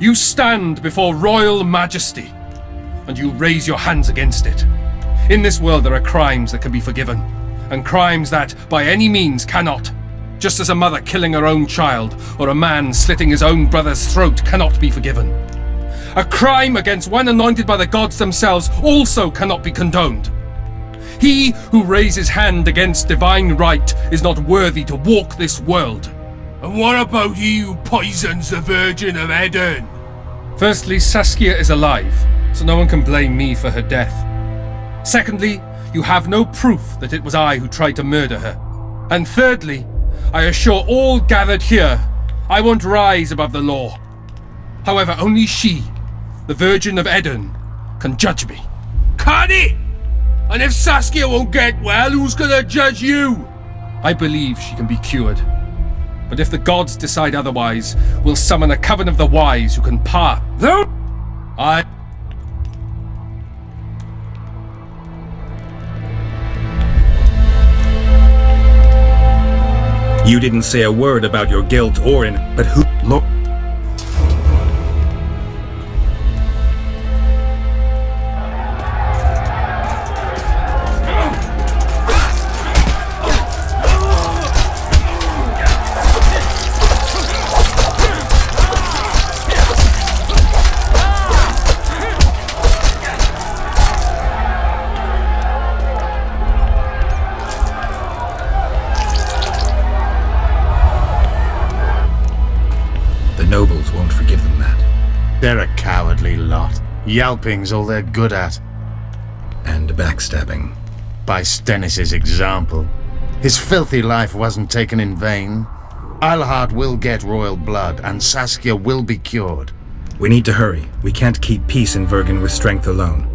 You stand before royal majesty, and you raise your hands against it. In this world there are crimes that can be forgiven, and crimes that, by any means, cannot. Just as a mother killing her own child, or a man slitting his own brother's throat cannot be forgiven. A crime against one anointed by the gods themselves also cannot be condoned. He who raises hand against divine right is not worthy to walk this world. And what about he who poisons the Virgin of Edern? Firstly, Saskia is alive, so no one can blame me for her death. Secondly, you have no proof that it was I who tried to murder her. And thirdly, I assure all gathered here, I won't rise above the law. However, only she, the Virgin of Edern, can judge me. Can it? And if Saskia won't get well, who's gonna judge you? I believe she can be cured. But if the gods decide otherwise, we'll summon a coven of the wise who can part. Though You didn't say a word about your guilt or but who? Look. Nobles won't forgive them that. They're a cowardly lot. Yelping's all they're good at. And backstabbing. By Stennis' example. His filthy life wasn't taken in vain. Eilhart will get royal blood, and Saskia will be cured. We need to hurry. We can't keep peace in Vergen with strength alone.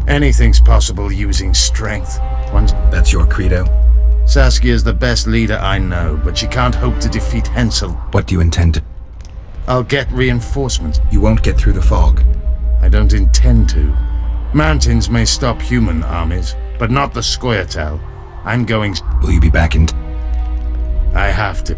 Anything's possible using strength. That's your credo? Saskia's the best leader I know, but she can't hope to defeat Hensel. What do you intend to? I'll get reinforcements. You won't get through the fog. I don't intend to. Mountains may stop human armies, but not the Scoia'tael. I'm going... Will you be back in... I have to.